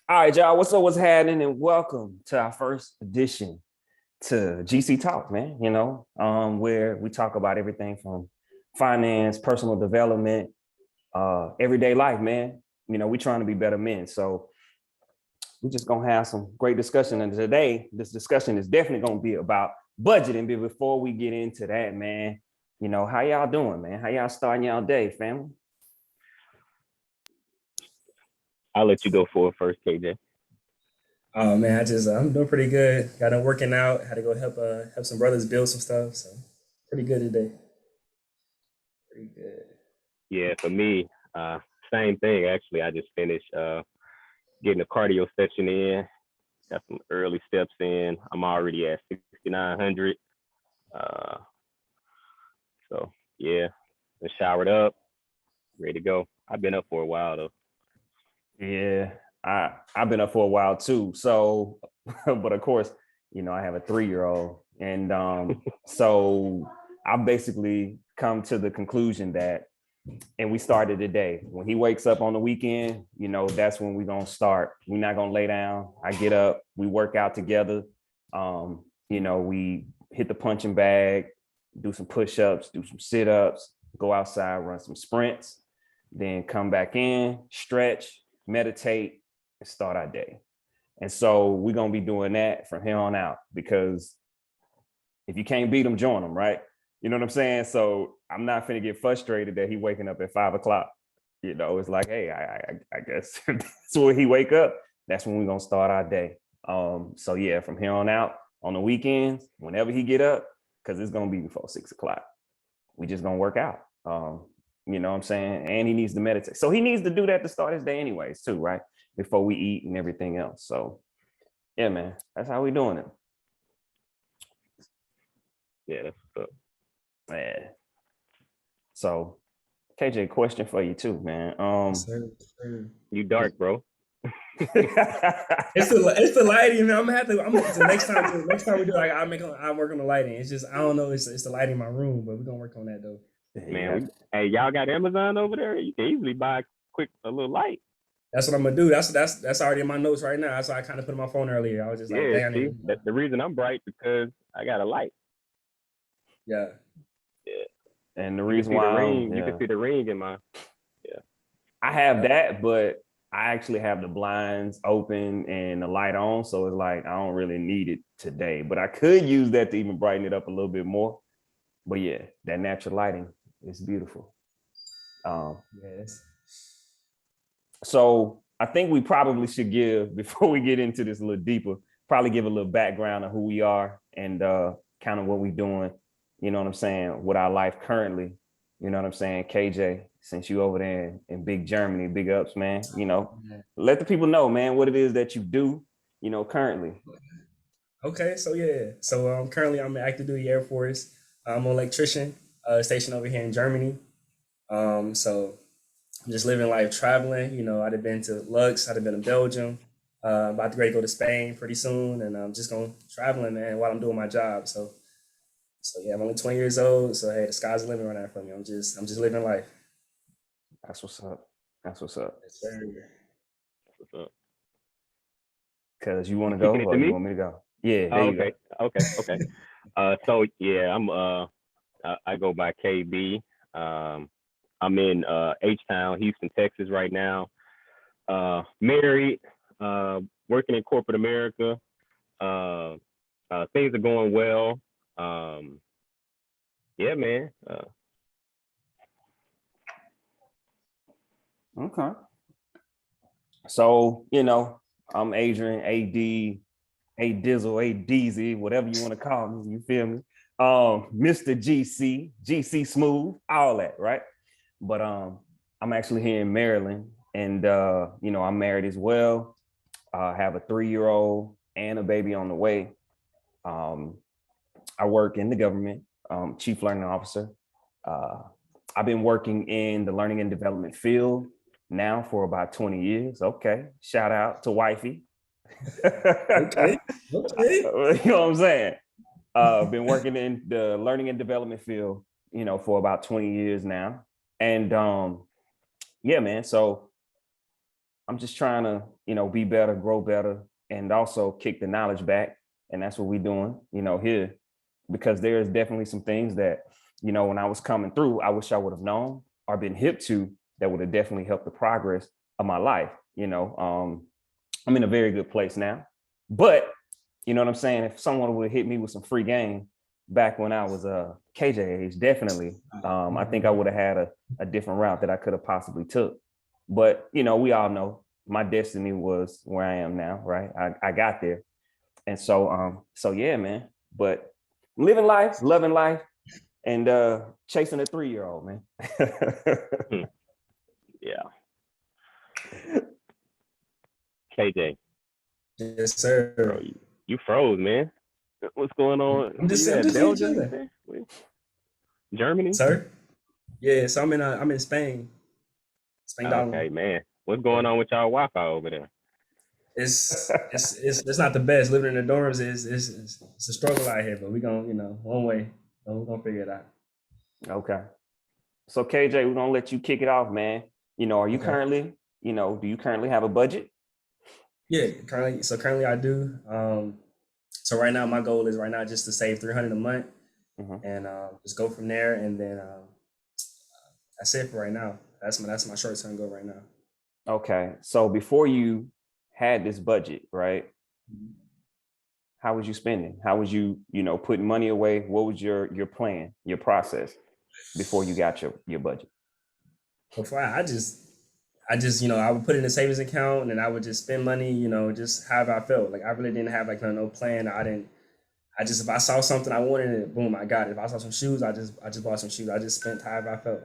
All right, y'all. What's up? What's happening? And welcome to our first edition to GC Talk, man. Where we talk about everything from finance, personal development, everyday life, man. We trying to be better men. So we're just gonna have some great discussion. And today, this discussion is definitely gonna be about budgeting. But before we get into that, man, how y'all doing, man? How y'all starting y'all day, family? I'll let you go for it first, KJ. Oh man, I'm doing pretty good. Got done working out. Had to go help some brothers build some stuff. So pretty good today. Pretty good. Yeah, for me, same thing. Actually, I just finished getting a cardio session in. Got some early steps in. I'm already at 6,900. Uh, so yeah, been showered up, ready to go. I've been up for a while though. Yeah, I've been up for a while too. So, but of course, I have a 3-year-old, and so I basically come to the conclusion that, and we started today. When he wakes up on the weekend, that's when we're gonna start. We're not gonna lay down. I get up, we work out together. We hit the punching bag, do some push-ups, do some sit-ups, go outside, run some sprints, then come back in, stretch, meditate, and start our day. And so we're gonna be doing that from here on out, because if you can't beat them, join them, right? You know what I'm saying? So I'm not finna get frustrated that he waking up at 5 o'clock. It's like, hey, I guess that's when he wake up. That's when we're gonna start our day. So yeah, from here on out, on the weekends, whenever he get up, because it's gonna be before 6 o'clock, we just gonna work out. You know what I'm saying? And he needs to meditate. So he needs to do that to start his day anyways, too, right? Before we eat and everything else. So yeah, man, that's how we doing it. Yeah, that's what's up. Yeah. So KJ, question for you too, man. Yes, sir. Yes, sir. You dark, bro. It's the lighting, man. I'm gonna have to. The next time we do, like I work on the lighting. It's just I don't know. It's the lighting in my room, but we're gonna work on that though. Man, hey, y'all got Amazon over there? You can easily buy a little light. That's what I'm gonna do. That's already in my notes right now. That's why I kind of put in my phone earlier. I was just like, Yeah, damn see, it. that's the reason I'm bright because I got a light. Yeah. Yeah. And the You can reason see the why ring. You can see the ring in my. Yeah. I have Yeah. that, but I actually have the blinds open and the light on. So it's like I don't really need it today. But I could use that to even brighten it up a little bit more. But yeah, that natural lighting is beautiful. Yes. So I think we probably should give, before we get into this a little deeper, probably give a little background of who we are and kind of what we're doing, you know what I'm saying, with our life currently. You know what I'm saying? KJ, since you over there in big Germany, big ups, man, let the people know, man, what it is that you do, currently. Okay, so yeah, so currently I'm in active duty Air Force. I'm an electrician, stationed over here in Germany. So I'm just living life, traveling. I'd have been to Lux, I'd have been in Belgium. About to ready to go to Spain pretty soon, and I'm just going traveling, man, while I'm doing my job. So yeah, I'm only 20 years old. So hey, the sky's the limit right now for me. I'm just living life. That's what's up. That's what's up. Yes, sir. What's up? Cause you want You to go kicking it or to you me? want me to go? Yeah, there Oh, you okay, go. okay. So yeah, I go by KB. Um, I'm in H Town, Houston, Texas right now. Married, working in corporate America. Uh, things are going well. Um, yeah, man. Okay. So, I'm Adrian, AD, A Dizzle, A DZ, whatever you want to call me. You feel me? Mr. GC, GC Smooth, all that, right? But I'm actually here in Maryland, and I'm married as well. I have a 3-year-old and a baby on the way. Um, I work in the government, chief learning officer. Uh, I've been working in the learning and development field now for about 20 years. Okay, shout out to wifey. You Okay. Okay. know what I'm saying? Been working in the learning and development field, for about 20 years now. And yeah, man. So I'm just trying to, be better, grow better, and also kick the knowledge back. And that's what we're doing, here, because there's definitely some things that, when I was coming through, I wish I would have known or been hip to that would have definitely helped the progress of my life. I'm in a very good place now, but you know what I'm saying? If someone would hit me with some free game back when I was KJ age, definitely, I think I would have had a different route that I could have possibly took. But we all know my destiny was where I am now, right? I got there, and so yeah, man. But living life, loving life, and chasing a 3-year-old, man. Yeah. KJ. Yes, sir. Bro, you froze, man. What's going on? I'm just you at here Belgium? chilling. Germany? Sir? Yeah, so I'm in Spain. Spain. Okay, man. What's going on with y'all Wi-Fi over there? It's not the best. Living in the dorms is it's a struggle out here, but we gonna, one way. We're gonna figure it out. Okay. So KJ, we're gonna let you kick it off, man. Are you currently, do you currently have a budget? Yeah, currently I do. So right now my goal is just to save $300 a month, and just go from there, and then that's it for right now. That's my short term goal right now. Okay, so before you had this budget, right? How was you spending? How was you, putting money away? What was your plan, your process before you got your budget? Before I just I would put it in a savings account, and then I would just spend money, just however I felt. Like I really didn't have like no plan. If I saw something I wanted it, boom, I got it. If I saw some shoes, I just bought some shoes. I just spent however I felt,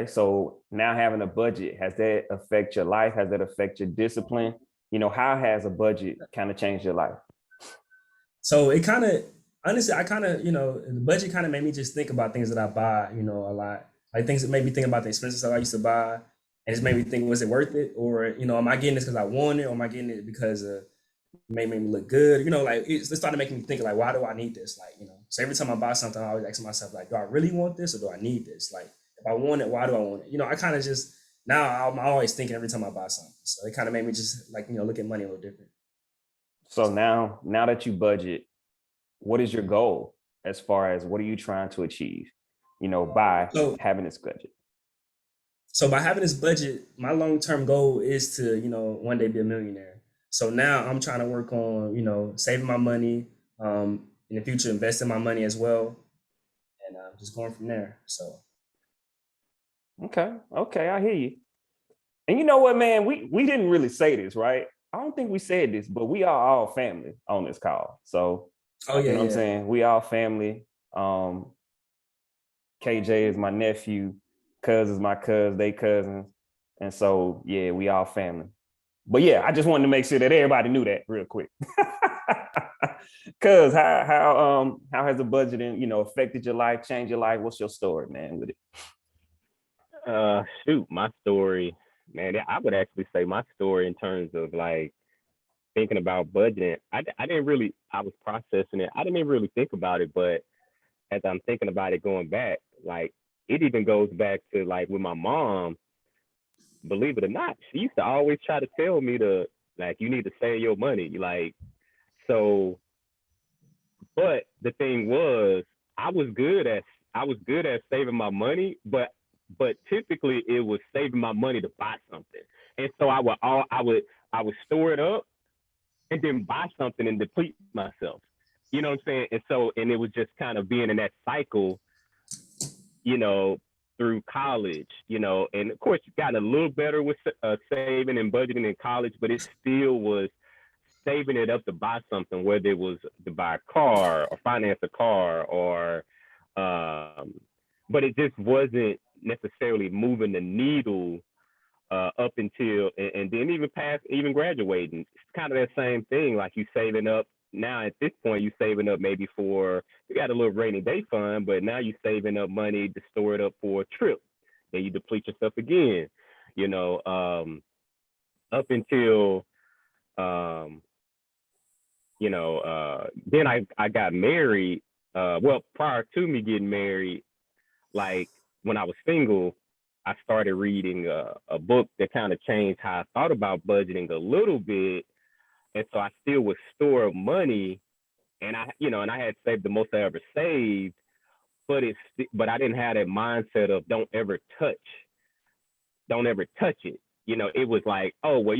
So now having a budget, has that affect your life? Has that affect your discipline? How has a budget kind of changed your life? So it kind of, honestly, the budget kind of made me just think about things that I buy, a lot. Like things that made me think about the expensive stuff I used to buy, and it's made me think, was it worth it? Or, am I getting this because I want it? Or am I getting it because it made me look good? It started making me think, like, why do I need this? Like, so every time I buy something, I always ask myself, like, do I really want this or do I need this? Like, if I want it, why do I want it? I kind of just, now I'm always thinking every time I buy something. So it kind of made me just like, look at money a little different. So now that you budget, what is your goal as far as what are you trying to achieve, by having this budget? So by having this budget, my long-term goal is to, one day be a millionaire. So now I'm trying to work on, saving my money, in the future, investing my money as well, and just going from there. So. Okay, I hear you. And you know what, man, we didn't really say this, right? I don't think we said this, but we are all family on this call. So, you know what I'm saying? We all family. KJ is my nephew, Cuz is my cousin, they cousins. And so, yeah, we all family. But yeah, I just wanted to make sure that everybody knew that real quick. Cuz, how has the budgeting, affected your life, changed your life? What's your story, man, with it? My story, man, I would actually say my story in terms of like thinking about budgeting. I was processing it. I didn't even really think about it, but as I'm thinking about it going back, like it even goes back to like with my mom, believe it or not, she used to always try to tell me to, like, you need to save your money. Like, so, but the thing was, I was good at saving my money, but typically it was saving my money to buy something. And so I would store it up and then buy something and deplete myself. You know what I'm saying? And it was just kind of being in that cycle, through college, and of course you got a little better with saving and budgeting in college, but it still was saving it up to buy something, whether it was to buy a car or finance a car or, but it just wasn't necessarily moving the needle up until, and then even graduating. It's kind of that same thing, like you saving up. Now at this point, you saving up maybe you got a little rainy day fund, but now you saving up money to store it up for a trip. Then you deplete yourself again, up until, then I got married. Well, prior to me getting married, like when I was single, I started reading a book that kind of changed how I thought about budgeting a little bit. And so I still would store money, and I had saved the most I ever saved, but I didn't have that mindset of don't ever touch it. It was like, oh, well,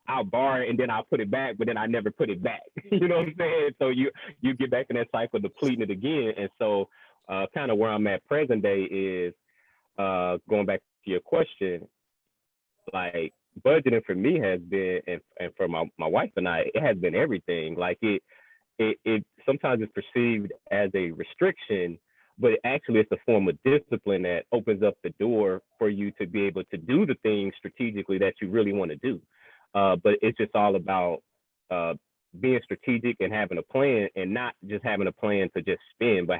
I'll borrow it and then I'll put it back, but then I never put it back. You know what I'm saying? So you get back in that cycle of depleting it again. And so kind of where I'm at present day is going back to your question, like budgeting for me has been, and for my wife and I, it has been everything. Like it sometimes is perceived as a restriction, but actually it's a form of discipline that opens up the door for you to be able to do the things strategically that you really want to do. But it's just all about being strategic and having a plan, and not just having a plan to just spend, but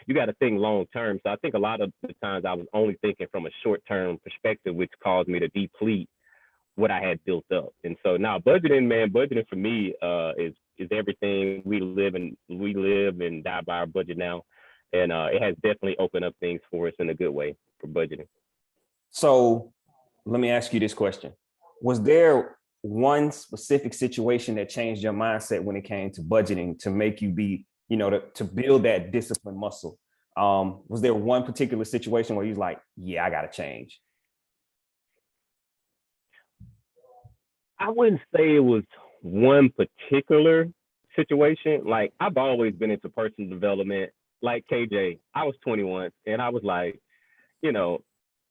you got to think long term. So I think a lot of the times I was only thinking from a short term perspective, which caused me to deplete what I had built up. And so now budgeting for me is everything. We live and die by our budget now. And it has definitely opened up things for us in a good way for budgeting. So let me ask you this question. Was there one specific situation that changed your mindset when it came to budgeting to make you be, to build that discipline muscle? Was there one particular situation where you was like, yeah, I got to change? I wouldn't say it was one particular situation. Like, I've always been into personal development. Like KJ, I was 21 and I was like,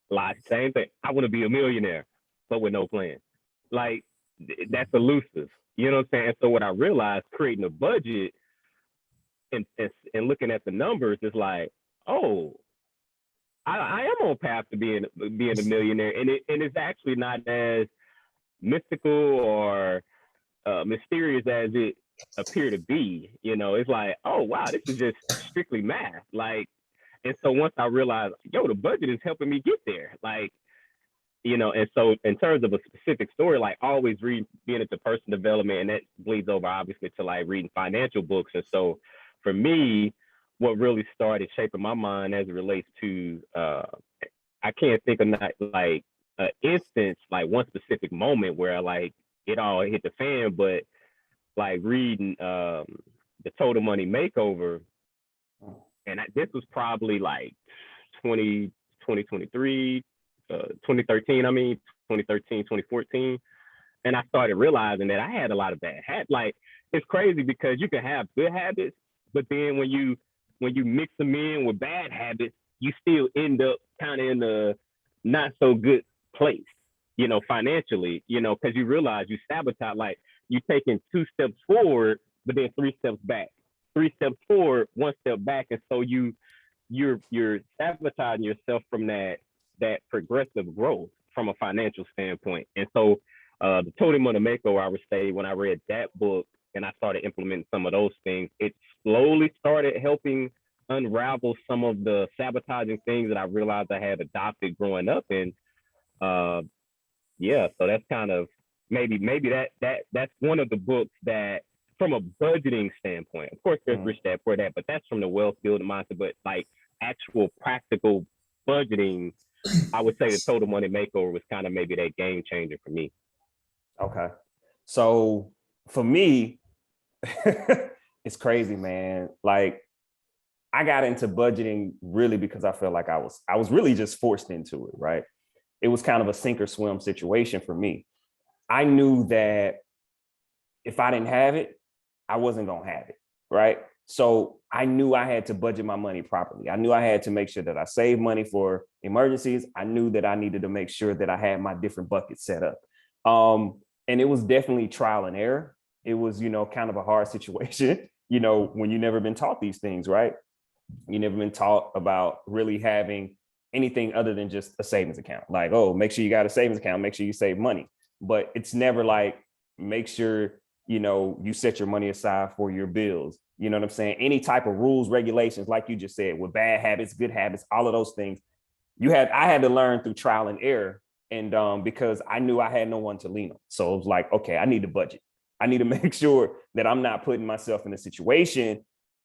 like same thing. I want to be a millionaire, but with no plan. Like, that's elusive. You know what I'm saying? So what I realized, creating a budget and looking at the numbers is like, oh, I am on path to being a millionaire, and it's actually not as mystical or mysterious as it appear to be. It's like, oh wow, this is just strictly math. Like, and so once I realized, the budget is helping me get there. Like, and so in terms of a specific story, like always being into personal development, and that bleeds over obviously to like reading financial books. And so for me, what really started shaping my mind as it relates to, I can't think of not like an instance, like one specific moment where like it all hit the fan, but like reading the Total Money Makeover, and this was probably like 2013, 2014. And I started realizing that I had a lot of bad habits. Like, it's crazy because you can have good habits, but then when you mix them in with bad habits, you still end up kind of in a not so good place, financially, because you realize you sabotage, like you're taking 2 steps forward, but then 3 steps back, 3 steps forward, 1 step back. And so you're sabotaging yourself from that progressive growth from a financial standpoint. And so the Total Money Makeover, I would say, when I read that book and I started implementing some of those things, it slowly started helping unravel some of the sabotaging things that I realized I had adopted growing up. And so that's kind of maybe that's one of the books that, from a budgeting standpoint, of course there's Rich Dad Poor Dad, but that's from the wealth building mindset. But like actual practical budgeting, I would say the Total Money Makeover was kind of maybe that game changer for me. Okay. So for me, it's crazy, man. Like, I got into budgeting really because I felt like I was really just forced into it, right? It was kind of a sink or swim situation for me. I knew that if I didn't have it, I wasn't going to have it, right? So I knew I had to budget my money properly. I knew I had to make sure that I saved money for emergencies. I knew that I needed to make sure that I had my different buckets set up. And it was definitely trial and error. It was, kind of a hard situation, when you never been taught these things, right? You never been taught about really having anything other than just a savings account. Like, oh, make sure you got a savings account, make sure you save money. But it's never like, make sure, you set your money aside for your bills. You know what I'm saying? Any type of rules, regulations, like you just said, with bad habits, good habits, all of those things. I had to learn through trial and error. And because I knew I had no one to lean on. So it was like, okay, I need to budget. I need to make sure that I'm not putting myself in a situation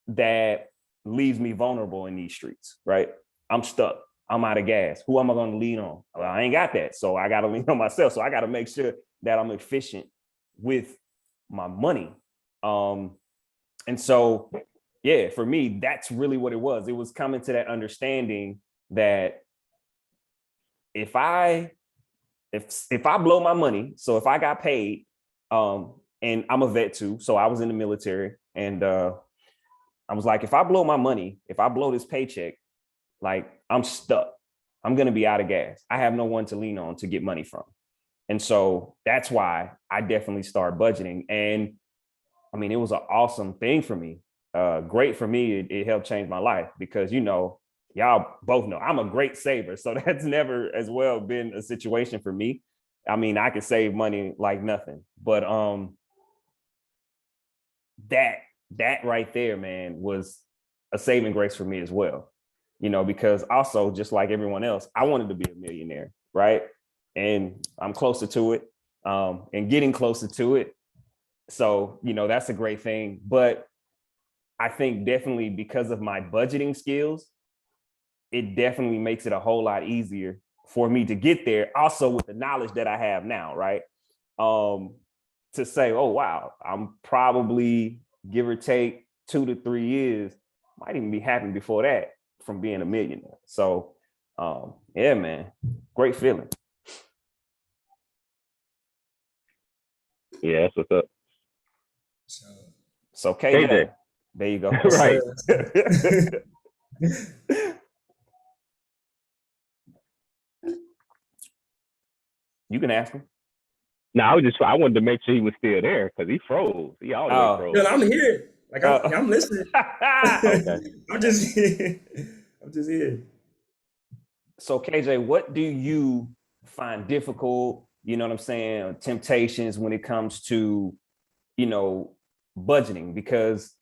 that leaves me vulnerable in these streets, right? I'm stuck. I'm out of gas. Who am I going to lean on? Well, I ain't got that. So I got to lean on myself. So I got to make sure that I'm efficient with my money. And so, yeah, for me, that's really what it was. It was coming to that understanding that if I blow my money, so if I got paid, and I'm a vet too, so I was in the military, and I was like, if I blow my money, if I blow this paycheck, like I'm stuck. I'm gonna be out of gas. I have no one to lean on to get money from. And so that's why I definitely started budgeting. And I mean, it was an awesome thing for me. Great for me. It helped change my life because, you know, y'all both know I'm a great saver. So that's never as well been a situation for me. I mean, I could save money like nothing, but that right there, man, was a saving grace for me as well. You know, because also just like everyone else, I wanted to be a millionaire, right? And I'm closer to it, and getting closer to it. So, you know, that's a great thing. But I think definitely because of my budgeting skills, it definitely makes it a whole lot easier for me to get there. Also with the knowledge that I have now, right? To say, oh, wow, I'm probably, give or take 2 to 3 years, might even be happy before that from being a millionaire. So, yeah, man, great feeling. Yeah, that's what's up. So KJ, KJ. there you go. Right. You can ask him. No, I wanted to make sure he was still there because he froze. He all the way froze. No, I'm here. Like I'm listening. Okay. I'm just here. So KJ, what do you find difficult, you know what I'm saying, or temptations when it comes to, you know, budgeting? Because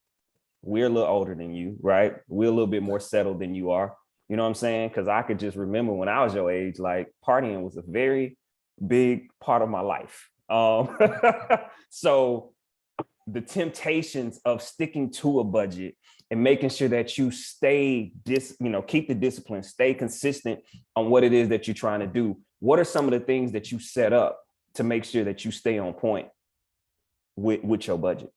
we're a little older than you, right? We're a little bit more settled than you are. You know what I'm saying? Because I could just remember when I was your age, like partying was a very big part of my life. So the temptations of sticking to a budget and making sure that you stay keep the discipline, stay consistent on what it is that you're trying to do. What are some of the things that you set up to make sure that you stay on point with your budget?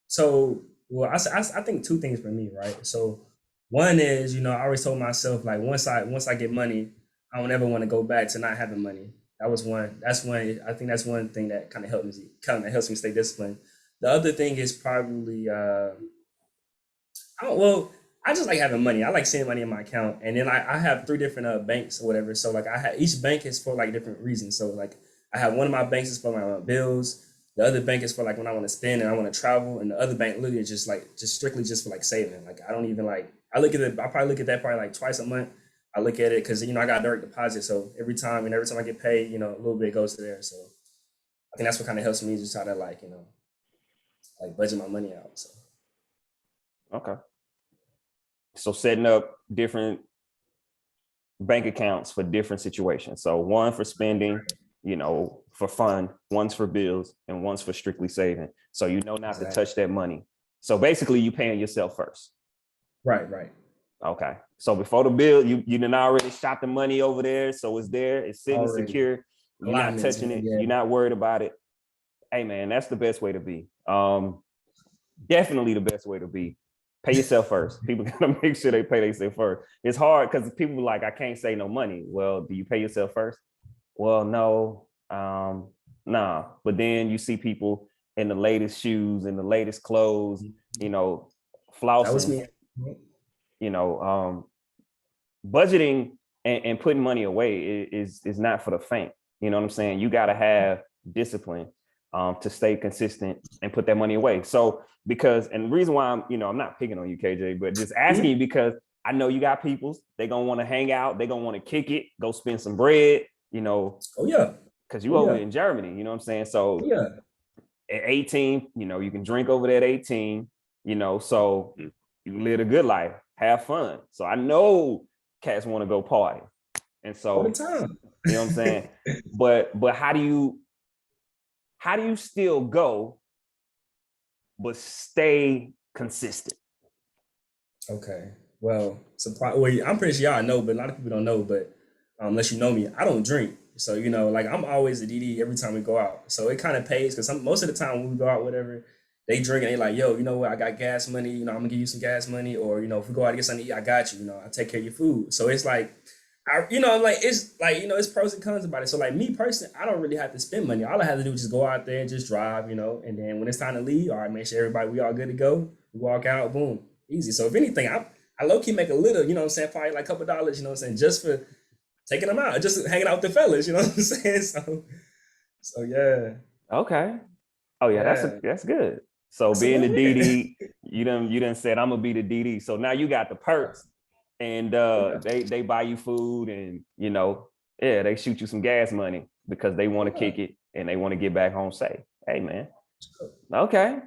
So well, I think two things for me, right? So one is, I always told myself like once I get money, I don't ever want to go back to not having money. That's one. I think that's one thing that kind of helps me stay disciplined. The other thing is probably I just like having money. I like seeing money in my account, and then I have three different banks or whatever. So like each bank is for like different reasons. So like I have one of my banks is for my bills. The other bank is for like when I want to spend and I want to travel, and the other bank literally is just strictly just for like saving. Like I don't even like I look at it. I probably look at that probably like twice a month. I look at it because I got direct deposit, so every time I get paid, a little bit goes to there. So I think that's what kind of helps me just try to like budget my money out. So okay. So setting up different bank accounts for different situations. So one for spending, for fun, one's for bills, and one's for strictly saving. So not to touch that money. So basically you paying yourself first. Right. Okay. So before the bill, you done already shot the money over there. So it's there, it's sitting already secure. You're not touching it. Yeah. You're not worried about it. Hey man, that's the best way to be. Definitely the best way to be. Pay yourself first. People gotta make sure they pay themselves first. It's hard because people are like, I can't save no money. Well, do you pay yourself first? Well, no. Nah. But then you see people in the latest shoes, in the latest clothes, flossing. That was me. Budgeting and putting money away is not for the faint. You know what I'm saying? You got to have discipline to stay consistent and put that money away. So and the reason why I'm not picking on you, KJ, but just asking you because I know you got peoples, they're going to want to hang out. They're going to want to kick it, go spend some bread, Oh yeah. Because you over in Germany, you know what I'm saying? So at 18, you can drink over there at 18, so you live a good life, have fun. So I know cats want to go party. And so, all the time. You know what I'm saying? But how do you still go, but stay consistent? Okay. Well, surprise. Well, I'm pretty sure y'all know, but a lot of people don't know. But unless you know me, I don't drink. So like I'm always a DD every time we go out. So it kind of pays because most of the time when we go out, whatever, they drink and they like, yo, you know what? I got gas money. I'm gonna give you some gas money, or if we go out to get something to eat, I got you. I take care of your food. So it's like, I'm like, it's like, it's pros and cons about it. So like me personally, I don't really have to spend money. All I have to do is just go out there and just drive, and then when it's time to leave, all right, make sure everybody we all good to go. We walk out, boom, easy. So if anything, I low key make a little, probably like a couple dollars, just for taking them out, just hanging out with the fellas, you know what I'm saying? So yeah. Okay. Oh yeah, Yeah. that's good. So That's a being the little bit. DD, you done said I'm gonna be the DD. So now you got the perks, and they buy you food, and yeah, they shoot you some gas money because they want to kick it and they want to get back home safe. Hey man, okay,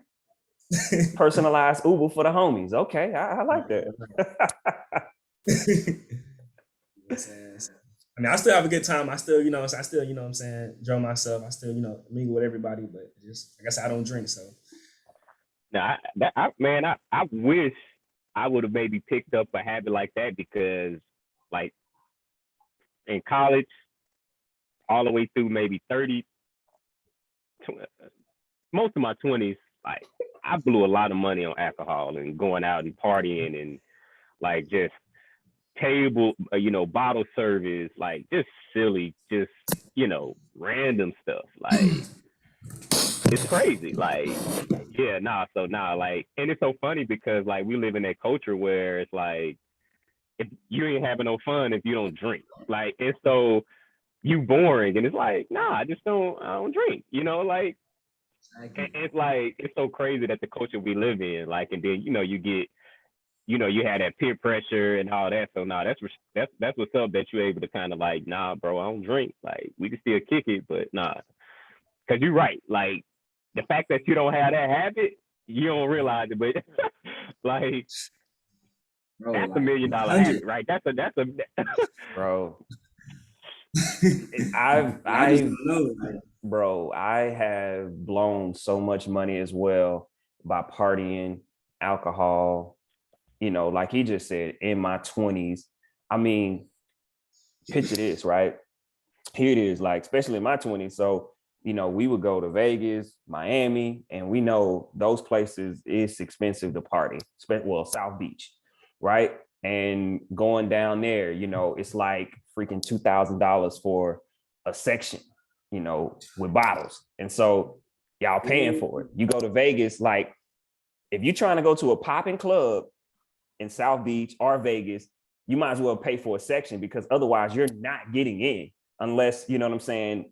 personalized Uber for the homies. Okay, I like that. I mean, I still have a good time. I still, I still, what I'm saying, enjoy myself. I still, mingle with everybody, but just like I said, I don't drink, so. Now, I wish I would have maybe picked up a habit like that because, like, in college, all the way through maybe 30, most of my 20s, like, I blew a lot of money on alcohol and going out and partying and, like, just table, bottle service, like, just silly, just, random stuff. Like, it's crazy. Like, yeah, like, and it's so funny because like we live in that culture where it's like, if you ain't having no fun if you don't drink, like, it's so you boring, and it's like, nah, I don't drink, like, and it's like it's so crazy that the culture we live in, like, and then you get, you had that peer pressure and all that. So nah, that's what's up, that you're able to kind of like, nah, bro, I don't drink. Like, we can still kick it, but nah, because you're right. Like, the fact that you don't have that habit, you don't realize it, but like, Bro, that's like $1 million 100. habit, right? That's a Bro, I just I've don't know. Like, bro, I have blown so much money as well by partying, alcohol, like he just said, in my 20s. I mean, picture this, right? Here it is, like, especially in my 20s. So, we would go to Vegas, Miami, and we know those places is expensive to party. Well, South Beach, right? And going down there, it's like freaking $2,000 for a section, with bottles. And so y'all paying for it. You go to Vegas, like, if you're trying to go to a popping club in South Beach or Vegas, you might as well pay for a section because otherwise you're not getting in unless, you know what I'm saying?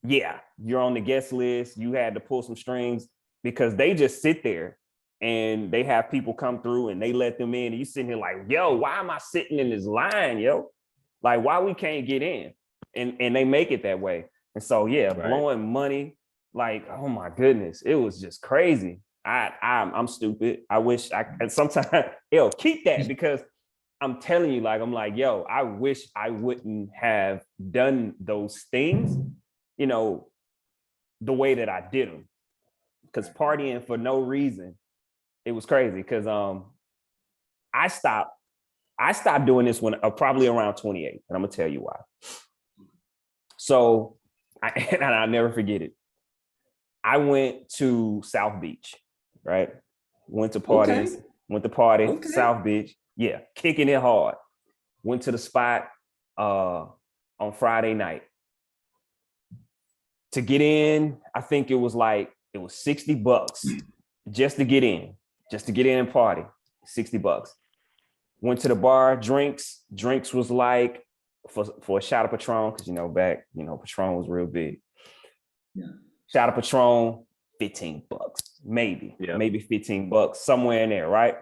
Yeah, you're on the guest list. You had to pull some strings because they just sit there and they have people come through and they let them in. And you sitting here like, yo, why am I sitting in this line, yo? Like, why we can't get in? And they make it that way. And so, yeah, right. blowing money, like, oh my goodness, it was just crazy. I'm stupid. I wish and sometimes, yo, keep that because I'm telling you, like, I'm like, yo, I wish I wouldn't have done those things, the way that I did them. Because partying for no reason, it was crazy. Because I stopped doing this when probably around 28, and I'm gonna tell you why. So, and I'll never forget it. I went to South Beach, right? Went to parties, went to party, South Beach. Yeah, kicking it hard. Went to the spot on Friday night. To get in, I think it was $60 just to get in, and party. $60. Went to the bar, drinks. Drinks was like for a shot of Patron, because Patron was real big. Yeah. Shot of Patron, $15, maybe, Yeah. maybe $15, somewhere in there, right?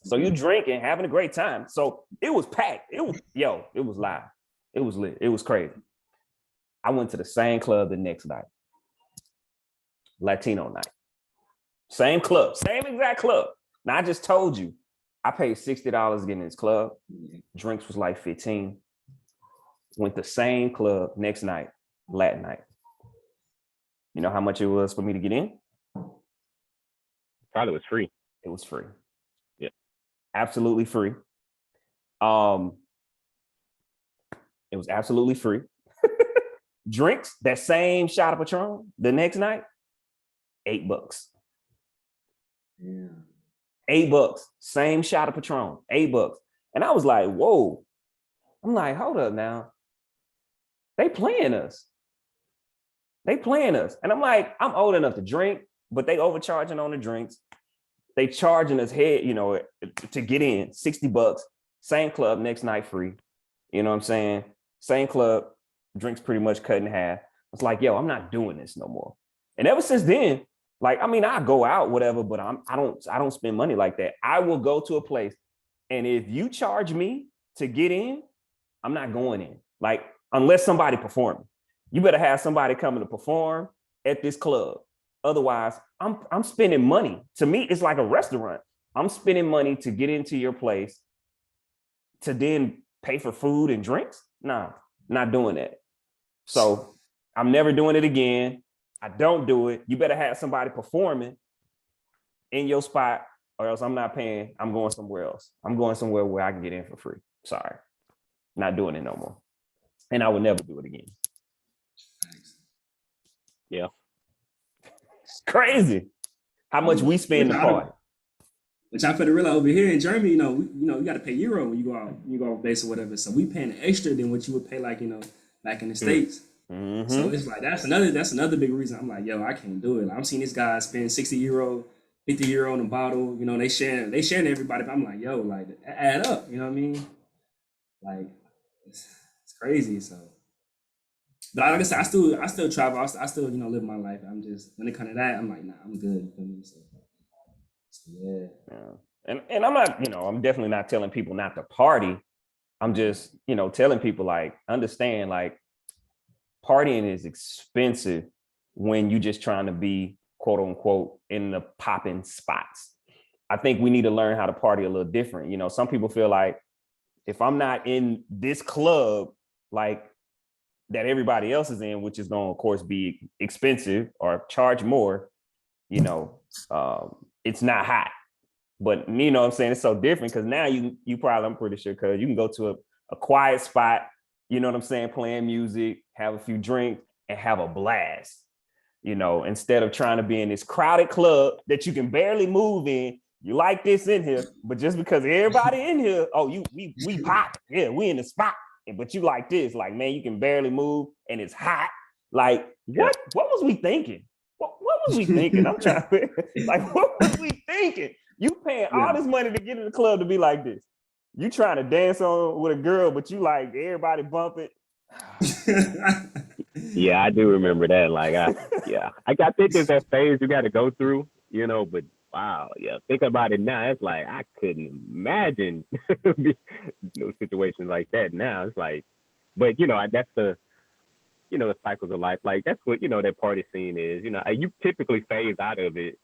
So you drinking, having a great time. So it was packed. It was live. It was lit. It was crazy. I went to the same club the next night. Latino night. Same club, same exact club. Now I just told you, I paid $60 to get in this club. Drinks was like 15. Went the same club next night, Latin night. You know how much it was for me to get in? Probably was free. It was free. Yeah. Absolutely free. Um, it was absolutely free. Drinks, that same shot of Patron the next night, $8. Yeah. $8. Same shot of Patron, $8. And I was like, whoa. I'm like, hold up now. They playing us. They playing us. And I'm like, I'm old enough to drink, but they overcharging on the drinks. They charging us head, to get in, $60. Same club, next night free. You know what I'm saying? Same club, drinks pretty much cut in half. It's like, yo, I'm not doing this no more. And ever since then, like, I mean, I go out, whatever, but I don't spend money like that. I will go to a place, and if you charge me to get in, I'm not going in. Like, unless somebody performing. You better have somebody coming to perform at this club. Otherwise, I'm spending money. To me, it's like a restaurant. I'm spending money to get into your place to then pay for food and drinks. Nah, not doing that. So I'm never doing it again. I don't do it. You better have somebody performing in your spot, or else I'm not paying. I'm going somewhere else. I'm going somewhere where I can get in for free. Sorry. Not doing it no more. And I would never do it again. Yeah. It's crazy how much we spend in the party. Which I put to realize over here in Germany, you got to pay euro when you go out base or whatever. So we paying extra than what you would pay, like, back in the States. Mm-hmm. So it's like that's another big reason I'm like, yo, I can't do it. Like, I'm seeing these guys spend 60 euro, 50 euro on a bottle. They sharing everybody. But I'm like, yo, like, add up. You know what I mean? Like, it's crazy. So, but like I said, I still travel. I still live my life. I'm just, when it comes to that, I'm like, nah, I'm good. You feel me? So yeah. And I'm not, I'm definitely not telling people not to party. I'm just, telling people, like, understand, like, partying is expensive when you just trying to be, quote unquote, in the popping spots. I think we need to learn how to party a little different. Some people feel like if I'm not in this club, like, that everybody else is in, which is going to, of course, be expensive or charge more, it's not hot. But you know what I'm saying? It's so different because now you probably, I'm pretty sure, because you can go to a quiet spot, you know what I'm saying, playing music, have a few drinks, and have a blast, instead of trying to be in this crowded club that you can barely move in. You like this in here, but just because everybody in here, we pop, yeah, we in the spot. But you like this, like, man, you can barely move and it's hot. Like, what was we thinking? What was we thinking? I'm trying to, like, what was we thinking? You paying all this money to get in the club to be like this. You trying to dance on with a girl, but you like everybody bumping. Yeah, I do remember that. Like, I think it's that phase you got to go through, but wow, yeah, think about it now. It's like, I couldn't imagine situations like that now. It's like, but that's the, the cycles of life. Like, that's what, that party scene is. You typically phase out of it,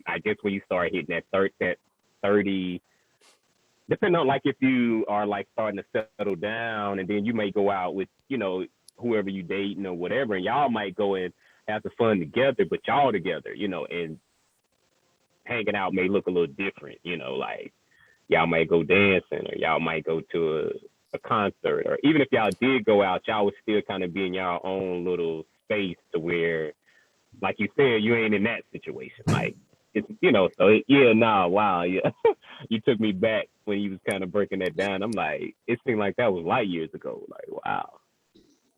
I guess when you start hitting that 30, depending on, like, if you are, like, starting to settle down, and then you may go out with, whoever you dating or whatever, and y'all might go and have the fun together, but y'all together, and hanging out may look a little different, like y'all might go dancing, or y'all might go to a concert, or even if y'all did go out, y'all would still kind of be in y'all own little space to where, like you said, you ain't in that situation. Like, it's, wow, yeah. You took me back when you was kind of breaking that down. I'm like, it seemed like that was light years ago. Like, wow.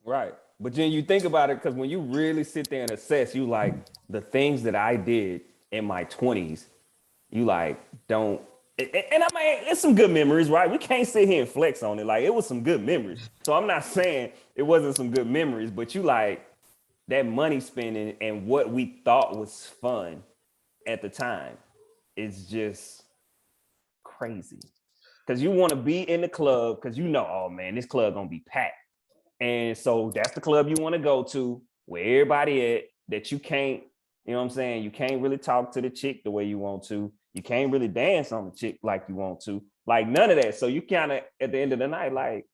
Right. But then you think about it, because when you really sit there and assess, you like, the things that I did in my 20s, you like, don't, and I mean, it's some good memories, right? We can't sit here and flex on it. Like, it was some good memories. So I'm not saying it wasn't some good memories, but you like, that money spending and what we thought was fun at the time is just crazy. Because you want to be in the club because oh man, this club gonna be packed. And so that's the club you want to go to, where everybody at, that you can't, you know what I'm saying? You can't really talk to the chick the way you want to. You can't really dance on the chick like you want to. Like, none of that. So you kind of, at the end of the night, like,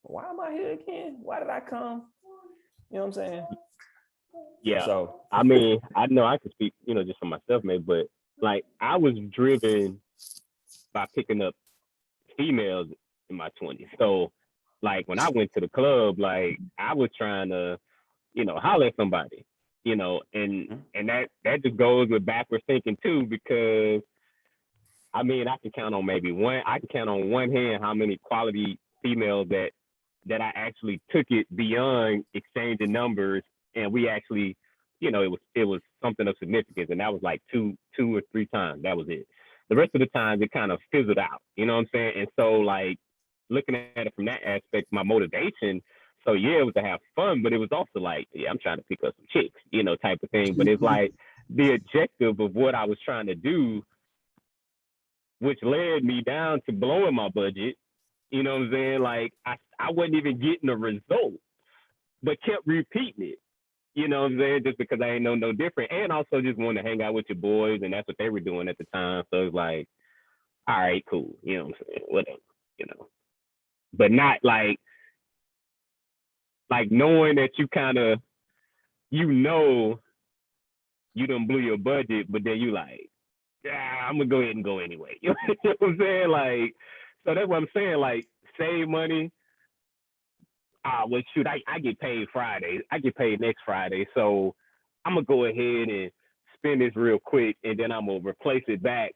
why am I here again? Why did I come? You know what I'm saying? Yeah. So, I mean, I know I can speak, just for myself, man, but like, I was driven by picking up females in my 20s. So like when I went to the club, like I was trying to, holler at somebody, and that just goes with backwards thinking too, because I mean I can count on one hand how many quality females that I actually took it beyond exchanging numbers, and we actually, it was something of significance, and that was like two or three times. That was it. The rest of the times it kind of fizzled out. You know what I'm saying? And so like looking at it from that aspect, my motivation. So yeah, it was to have fun, but it was also like, yeah, I'm trying to pick up some chicks, type of thing. But it's like the objective of what I was trying to do, which led me down to blowing my budget. You know what I'm saying? Like I wasn't even getting a result, but kept repeating it. You know what I'm saying? Just because I ain't know no different. And also just wanted to hang out with your boys, and that's what they were doing at the time. So it's like, all right, cool. You know what I'm saying? Whatever. But not like knowing that you kind of, you done blew your budget, but then you like, yeah, I'm gonna go ahead and go anyway. You know what I'm saying? Like, so that's what I'm saying. Like, save money. Well, shoot, I get paid Friday. I get paid next Friday. So I'm going to go ahead and spend this real quick, and then I'm going to replace it back.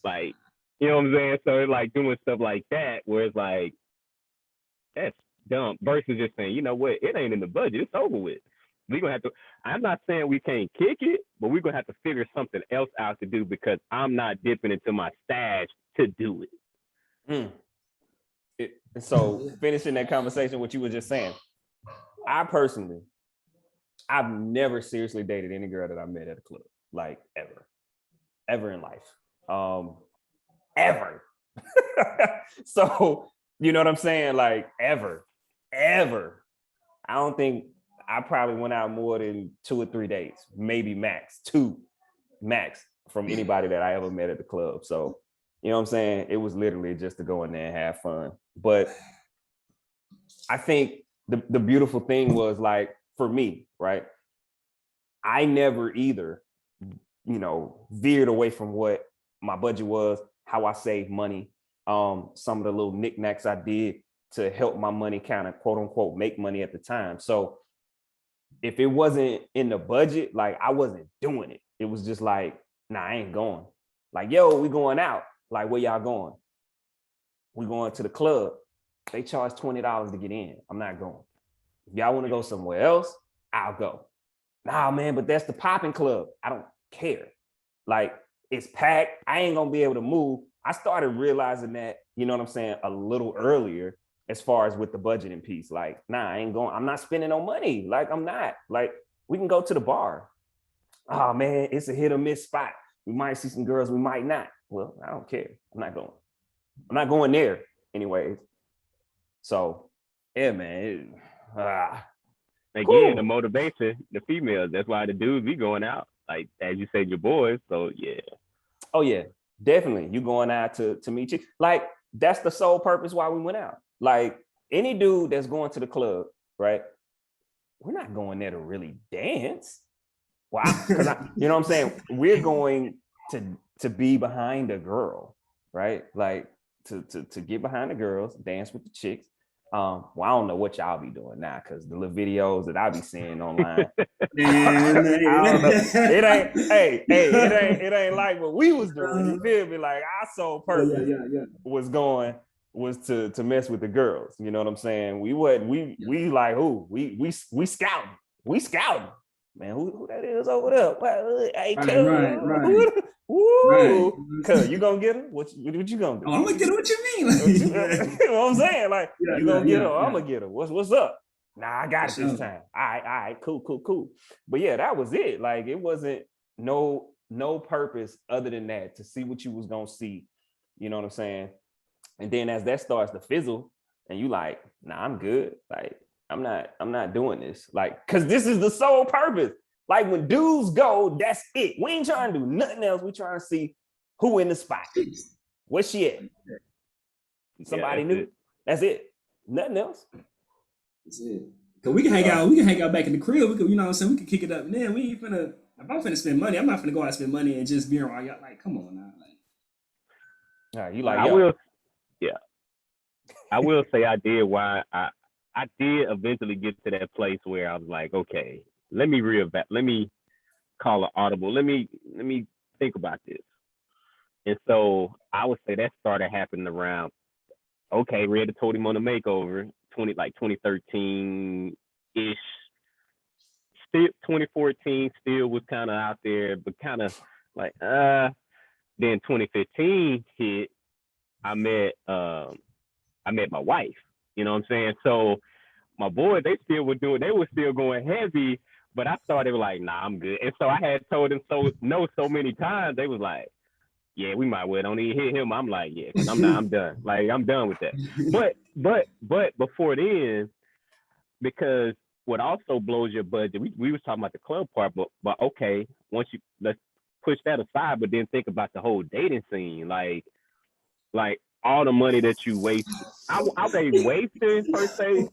Like, you know what I'm saying? So it's like doing stuff like that, where it's like, that's dumb, versus just saying, you know what, it ain't in the budget. It's over with. We're going to have to, I'm not saying we can't kick it, but we're going to have to figure something else out to do, because I'm not dipping into my stash to do it. So finishing that conversation, what you were just saying, I've never seriously dated any girl that I met at a club, like ever in life, ever. So, you know what I'm saying? Like ever. I don't think I probably went out more than 2 or 3 dates, maybe two max, from anybody that I ever met at the club. So, you know what I'm saying? It was literally just to go in there and have fun. But I think the beautiful thing was, like, for me, right? I never either, veered away from what my budget was, how I saved money, some of the little knickknacks I did to help my money kind of quote unquote make money at the time. So if it wasn't in the budget, like I wasn't doing it. It was just like, nah, I ain't going. Like, yo, we going out. Like, where y'all going? We going to the club. They charge $20 to get in. I'm not going. If y'all want to go somewhere else, I'll go. Nah, man, but that's the popping club. I don't care. Like, it's packed. I ain't gonna be able to move. I started realizing that, you know what I'm saying, a little earlier, as far as with the budgeting piece. Like, nah, I ain't going. I'm not spending no money. Like, I'm not. Like, we can go to the bar. Oh man, it's a hit or miss spot. We might see some girls, we might not. Well, I don't care. I'm not going. I'm not going there anyways. So, yeah, man. Again, the motivation, the females. That's why the dudes be going out. Like, as you said, your boys. So, yeah. Oh, yeah, definitely. You going out to meet you. Like, that's the sole purpose why we went out. Like, any dude that's going to the club, right? We're not going there to really dance. Wow. Because you know what I'm saying? We're going to be behind a girl, right? Like, to get behind the girls, dance with the chicks. Well, I don't know what y'all be doing now, because the little videos that I be seeing online, I don't know. It ain't like what we was doing. You feel me? Like, our sole purpose was to mess with the girls. You know what I'm saying? We like, who? We scouting. Man, who that is over there? Hey, right. Woo, cuz you gonna get her? What you gonna do? Oh, I'm gonna get her. What you mean? You know what I'm saying? Like, you gonna get her? Or I'm gonna get her. What's up? Nah, I got it this time. All right, cool. But yeah, that was it. Like, it wasn't no purpose other than that, to see what you was gonna see. You know what I'm saying? And then as that starts to fizzle, and you like, nah, I'm good. Like, I'm not doing this. Like, cause this is the sole purpose. Like, when dudes go, that's it. We ain't trying to do nothing else. We trying to see who in the spot. Where's she at? Somebody new. That's it. Nothing else. That's it. Cause we can hang out. We can hang out back in the crib. We can, you know what I'm saying? We can kick it up. And then we ain't finna. If I'm finna spend money, I'm not finna go out and spend money and just be around y'all. Like, come on now. Like, all right, you like, yeah. I will say I did why I did eventually get to that place where I was like, okay, let me let me call an audible. Let me think about this. And so I would say that started happening around, okay, Red told him on the makeover, 2013 ish. Still 2014 still was kind of out there, but kind of like then 2015 hit, I met my wife. You know what I'm saying? So my boys, they were still going heavy, but I thought they were like, nah, I'm good. And so I had told them so many times, they was like, yeah, we might well don't even hit him. I'm like, yeah, because I'm done. Like, I'm done with that. But before then, because what also blows your budget, we was talking about the club part, but okay, let's push that aside, but then think about the whole dating scene, like all the money that you wasted. I say wasting per se,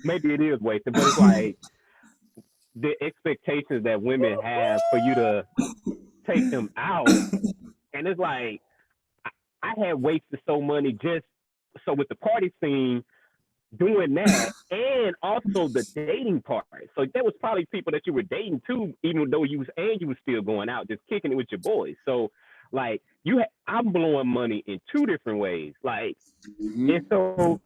maybe it is wasting, but it's like the expectations that women have for you to take them out, and it's like I had wasted so money just so with the party scene doing that, and also the dating part. So there was probably people that you were dating too, even though you was still going out, just kicking it with your boys. So like I'm blowing money in two different ways. Like, and so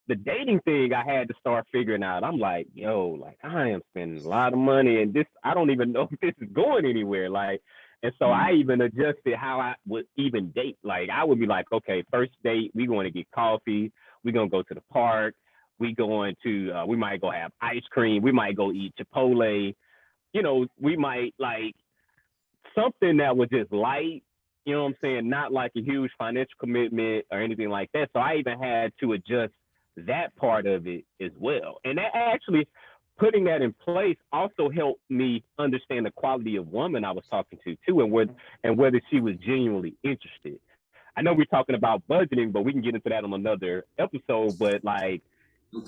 the dating thing I had to start figuring out. I'm like, yo, like I am spending a lot of money and this, I don't even know if this is going anywhere. Like, and so I even adjusted how I would even date. Like I would be like, okay, first date, we going to get coffee. We're going to go to the park. We might go have ice cream. We might go eat Chipotle. You know, we might like something that was just light, you know what I'm saying? Not like a huge financial commitment or anything like that. So I even had to adjust that part of it as well. And that actually putting that in place also helped me understand the quality of woman I was talking to too, and whether she was genuinely interested. I know we're talking about budgeting, but we can get into that on another episode. But like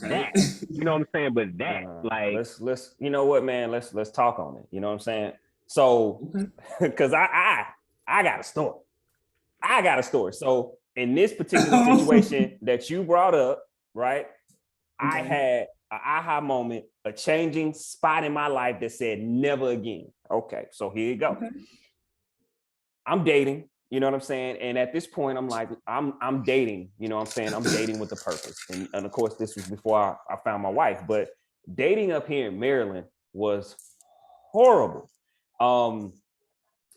that, you know what I'm saying? But that, like, let's you know what, man? Let's talk on it. You know what I'm saying? So, because I got a story. I got a story. So in this particular situation that you brought up, right? I had an aha moment, a changing spot in my life that said never again. Okay, so here you go. I'm dating, you know what I'm saying? And at this point, I'm like, I'm dating, you know what I'm saying? I'm dating with a purpose. And of course, this was before I found my wife, but dating up here in Maryland was horrible. And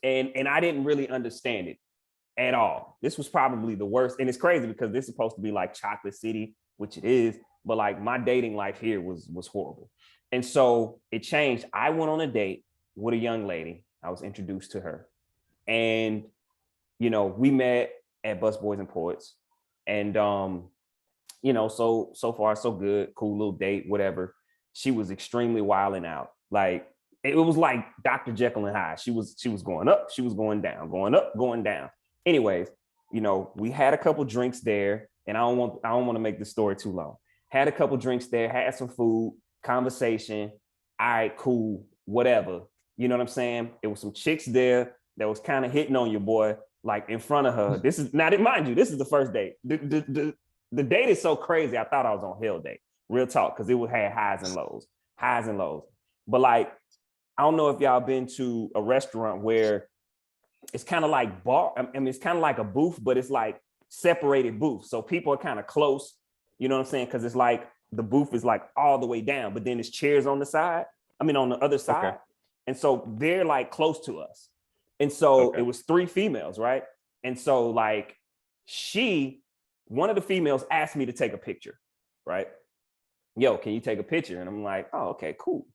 I didn't really understand it at all. This was probably the worst. And it's crazy because this is supposed to be like Chocolate City, which it is, but like my dating life here was horrible. And so it changed. I went on a date with a young lady. I was introduced to her. And, you know, we met at Bus Boys and Poets. And you know, so far so good, cool little date, whatever. She was extremely wilding out. Like it was like Dr. Jekyll and Hyde. She was going up, she was going down, going up, going down. Anyways, you know, we had a couple drinks there, and I don't want to make the story too long. Had a couple drinks there, had some food, conversation. All right, cool, whatever. You know what I'm saying? It was some chicks there that was kind of hitting on your boy, like in front of her. This is now, mind you, this is the first date. The date is so crazy. I thought I was on hell day, real talk, because it would have highs and lows. But like, I don't know if y'all been to a restaurant where it's kind of like bar. I mean, it's kind of like a booth, but it's like separated booths. So people are kind of close. You know what I'm saying? Because it's like the booth is like all the way down, but then there's chairs on the side. I mean, on the other side. Okay. And so they're like close to us. And so it was 3 females, right? And so like one of the females asked me to take a picture, right? Yo, can you take a picture? And I'm like, oh, okay, cool.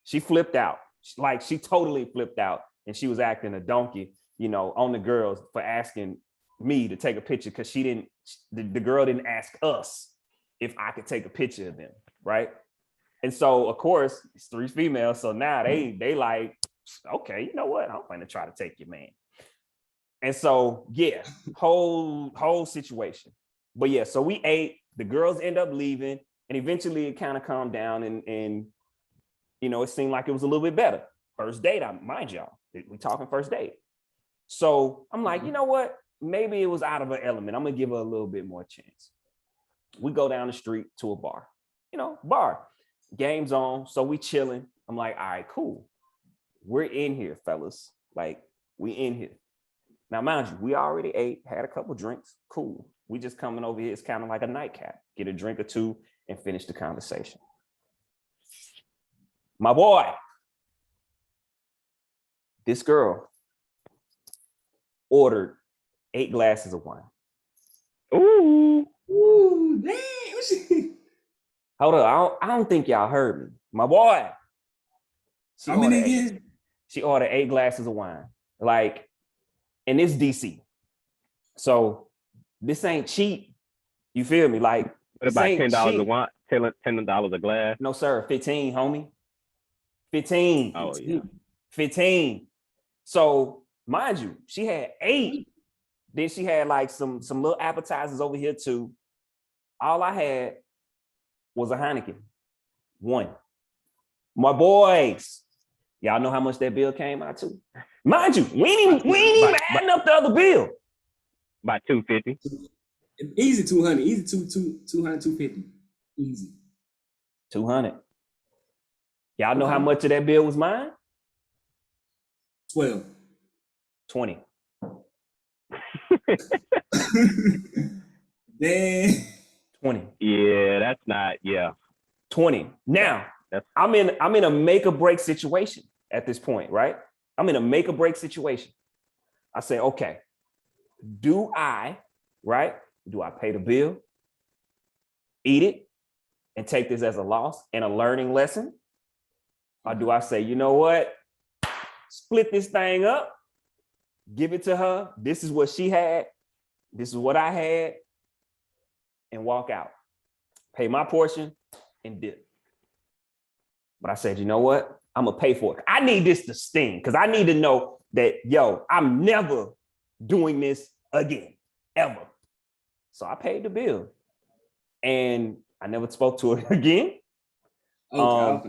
She flipped out. Like she totally flipped out, and she was acting a donkey, you know, on the girls for asking me to take a picture, because the girl didn't ask us if I could take a picture of them, right? And so of course it's 3 females, so now they like, okay, you know what, I'm going to try to take your man. And so yeah, whole situation. But yeah, so we ate, the girls end up leaving, and eventually it kind of calmed down, and you know, it seemed like it was a little bit better. First date, mind y'all, we talking first date. So I'm like, you know what? maybe it was out of her element. I'm gonna give her a little bit more chance. We go down the street to a bar, bar. Game's on, so we chilling. I'm like, all right, cool. We're in here, fellas. Like, we in here. Now, mind you, we already ate, had a couple drinks. Cool. We just coming over here. It's kind of like a nightcap. Get a drink or two and finish the conversation. My boy, this girl ordered 8 glasses of wine. Ooh, damn. Hold up, I don't think y'all heard me. My boy. How many again? She ordered 8 glasses of wine. Like, and it's DC. So this ain't cheap. You feel me? Like, what about $10 a wine? $10 a glass? No, sir. 15, homie. 15. Oh, yeah. 15. So mind you, she had 8. Then she had like some little appetizers over here too. All I had was a Heineken. 1. My boys, y'all know how much that bill came out to? Mind you, we ain't even adding up the other bill. About $250. Easy 200. Easy 200, 250. Easy. 200. Y'all know how much of that bill was mine? 12. 20. Damn. 20. Yeah, that's not, yeah. 20. Now, I'm in a make or break situation at this point, right? I'm in a make or break situation. I say, okay, do I pay the bill, eat it, and take this as a loss and a learning lesson? Or do I say, you know what? Split this thing up, give it to her. This is what she had. This is what I had. And walk out. Pay my portion and dip. But I said, you know what? I'm going to pay for it. I need this to sting because I need to know that, I'm never doing this again, ever. So I paid the bill and I never spoke to her again. No,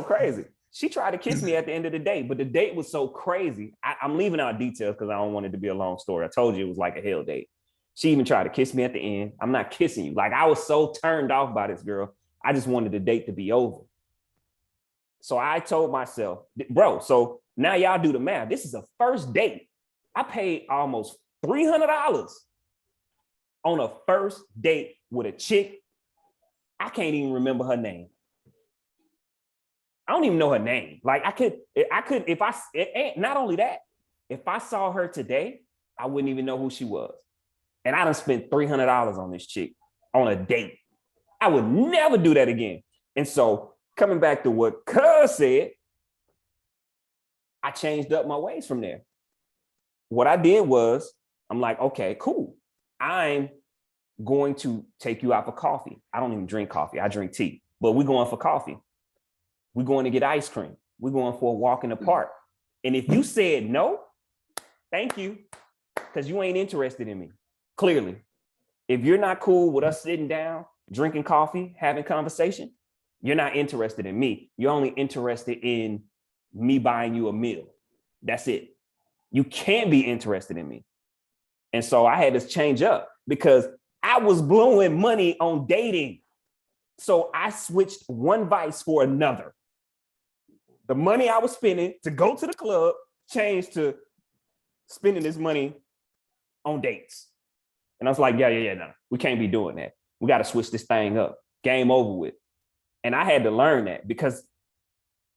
crazy. She tried to kiss me at the end of the date, but the date was so crazy. I'm leaving out details because I don't want it to be a long story. I told you it was like a hell date. She even tried to kiss me at the end. I'm not kissing you. Like, I was so turned off by this girl. I just wanted the date to be over. So I told myself, bro, so now y'all do the math. This is a first date. I paid almost $300 on a first date with a chick. I can't even remember her name. I don't even know her name. Like, not only that, if I saw her today, I wouldn't even know who she was. And I done spent $300 on this chick on a date. I would never do that again. And so coming back to what Cuz said, I changed up my ways from there. What I did was, I'm like, okay, cool. I'm going to take you out for coffee. I don't even drink coffee. I drink tea. But we're going for coffee. We're going to get ice cream. We're going for a walk in the park. And if you said no, thank you, because you ain't interested in me. Clearly, if you're not cool with us sitting down, drinking coffee, having conversation, you're not interested in me. You're only interested in me buying you a meal. That's it. You can't be interested in me. And so I had to change up because I was blowing money on dating. So I switched one vice for another. The money I was spending to go to the club changed to spending this money on dates. And I was like, yeah, no, we can't be doing that. We got to switch this thing up. Game over with. And I had to learn that because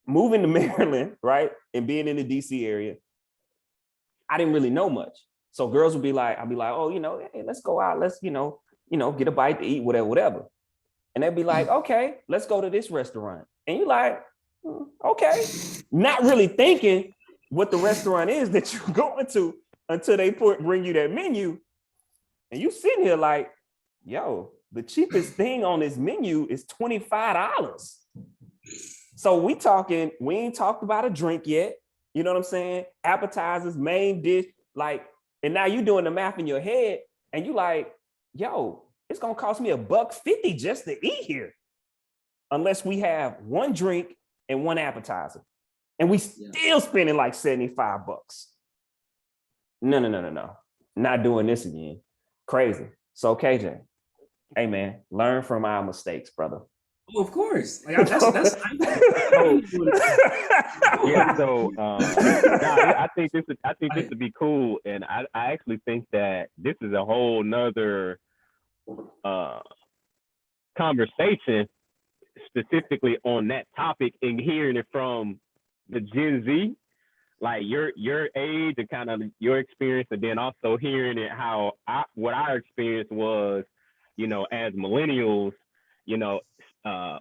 moving to Maryland, right, and being in the DC area, I didn't really know much. So girls would be like, I'd be like, oh, hey, let's go out. Let's, get a bite to eat, whatever. And they'd be like, okay, let's go to this restaurant. And you're like, okay. Not really thinking what the restaurant is that you're going to until they bring you that menu. And you sitting here like, yo, the cheapest thing on this menu is $25. So we ain't talked about a drink yet. You know what I'm saying? Appetizers, main dish, like, and now you doing the math in your head and you like, yo, it's gonna cost me $1.50 just to eat here. Unless we have one drink and one appetizer. And we still spending like $75. No. not doing this again. Crazy. So KJ, hey man, learn from our mistakes, brother. Oh, of course. Like that's Yeah, so I think this would be cool, and I actually think that this is a whole nother conversation specifically on that topic, and hearing it from the Gen Z, like your age and kind of your experience, and then also hearing it what our experience was, as millennials,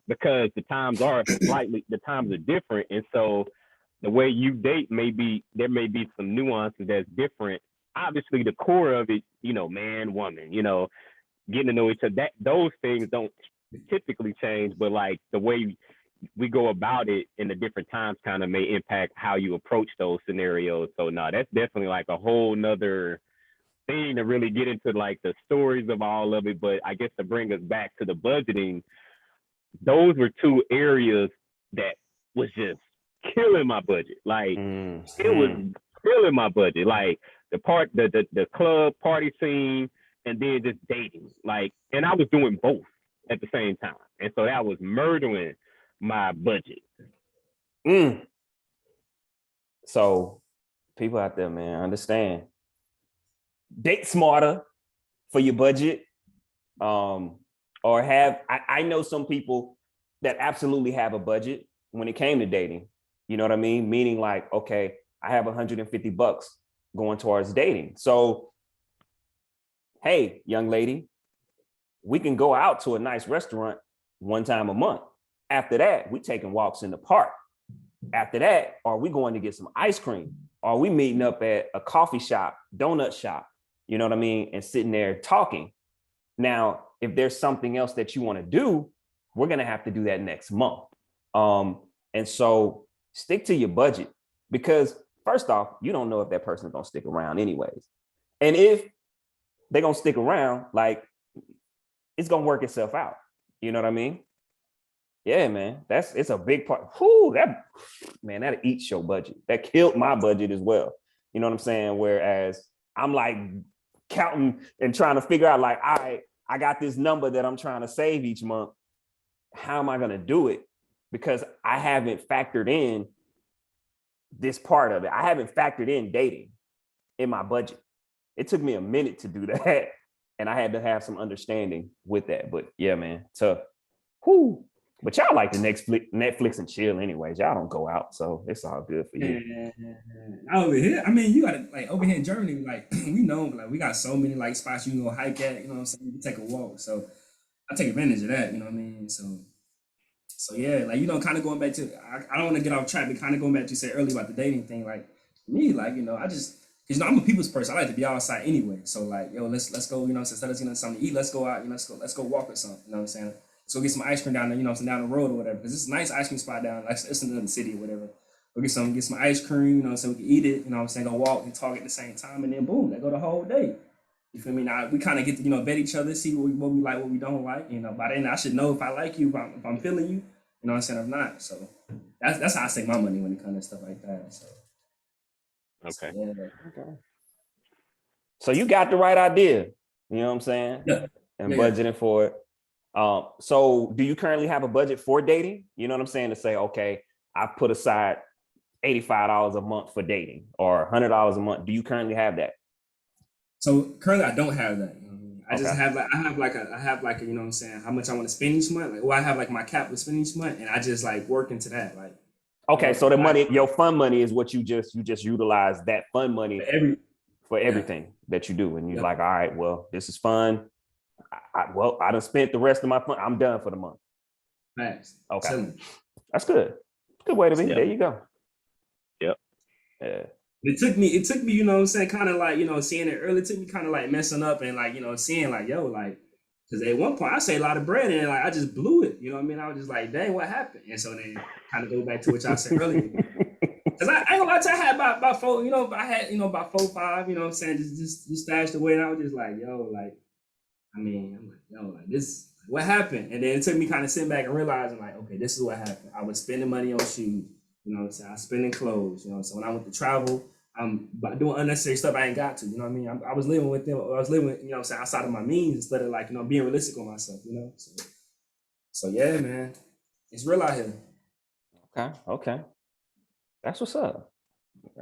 because the times are different, and so the way you date there may be some nuances that's different. Obviously, the core of it, man, woman, getting to know each other, those things don't typically change, but like the way we go about it in the different times kind of may impact how you approach those scenarios. So no, that's definitely like a whole nother thing to really get into, like the stories of all of it. But I guess to bring us back to the budgeting, those were two areas that was just killing my budget. Like it was killing my budget. Like the club party scene, and then just dating. Like, and I was doing both at the same time. And so that was murdering my budget. So people out there, man, understand. Date smarter for your budget. Or I know some people that absolutely have a budget when it came to dating. You know what I mean? Meaning like, okay, I have $150 going towards dating. So, hey, young lady, we can go out to a nice restaurant one time a month. After that, we taking walks in the park. After that, are we going to get some ice cream? Are we meeting up at a coffee shop, donut shop? You know what I mean? And sitting there talking. Now, if there's something else that you want to do, we're going to have to do that next month. And so stick to your budget, because first off, you don't know if that person's going to stick around anyways. And if they're going to stick around, like, it's going to work itself out. You know what I mean? Yeah, man, it's a big part. That eats your budget. That killed my budget as well. You know what I'm saying? Whereas I'm like counting and trying to figure out, like, all right, I got this number that I'm trying to save each month. How am I going to do it? Because I haven't factored in this part of it. I haven't factored in dating in my budget. It took me a minute to do that. And I had to have some understanding with that. But yeah, man, tough. Whew. But y'all like the Netflix and chill anyways. Y'all don't go out, so it's all good for you. Over here, I mean, you got to, like, over here in Germany, like, we know, like, we got so many, like, spots you can go hike at, you know what I'm saying? You can take a walk. So I take advantage of that, you know what I mean? So yeah, like, kind of going back to, I don't want to get off track, but kind of going back to you said earlier about the dating thing, like, me, like, I just, because I'm a people's person. I like to be outside anyway. So like, yo, let's go, instead of something to eat, let's go out, let's go walk or something, you know what I'm saying? Let's go get some ice cream down there, down the road or whatever. Because it's a nice ice cream spot down, like it's in the city or whatever. We'll get some ice cream, so we can eat it, go walk and talk at the same time, and then boom, that go the whole day. You feel me? Now we kind of get to, vet each other, see what we like, what we don't like. By then I should know if I like you, if I'm feeling you, you know what I'm saying, or not. So that's how I save my money when it comes to stuff like that. So okay. So, yeah. Okay. So you got the right idea, you know what I'm saying? Yeah. And budgeting for it. So do you currently have a budget for dating? You know what I'm saying? To say, okay, I put aside $85 a month for dating or $100 a month. Do you currently have that? So currently I don't have that. I just have like, you know what I'm saying, how much I want to spend each month. Like, I have like my cap to spend each month, and I just like work into that. Like, okay, so the money, your fund money is what you just utilize that fund money for everything that you do. And you're like, all right, well, this is fun. I done spent the rest of my fund. I'm done for the month. Nice. Okay. That's good. Good way to be. Yep. There you go. Yep. Yeah. It took me, you know what I'm saying, kind of like, seeing it early, it took me kind of like messing up and like, seeing like, yo, like, because at one point I say a lot of bread and like I just blew it. You know what I mean? I was just like, dang, what happened? And so then kind of go back to what y'all said earlier. Because I ain't gonna lie to you, I had about four, about 4, 5, you know what I'm saying, just stashed away. And I was just like, yo, like, I'm like, yo, like this, what happened? And then it took me kind of sitting back and realizing like, okay, this is what happened. I was spending money on shoes, you know what I'm saying? I was spending clothes, you know what I'm saying? When I went to travel, by doing unnecessary stuff I ain't got to. You know what I mean? I was living with them. I was living, you know, what I'm saying, outside of my means instead of like, you know, being realistic with myself. You know, so yeah, man, it's real out here. Okay. That's what's up.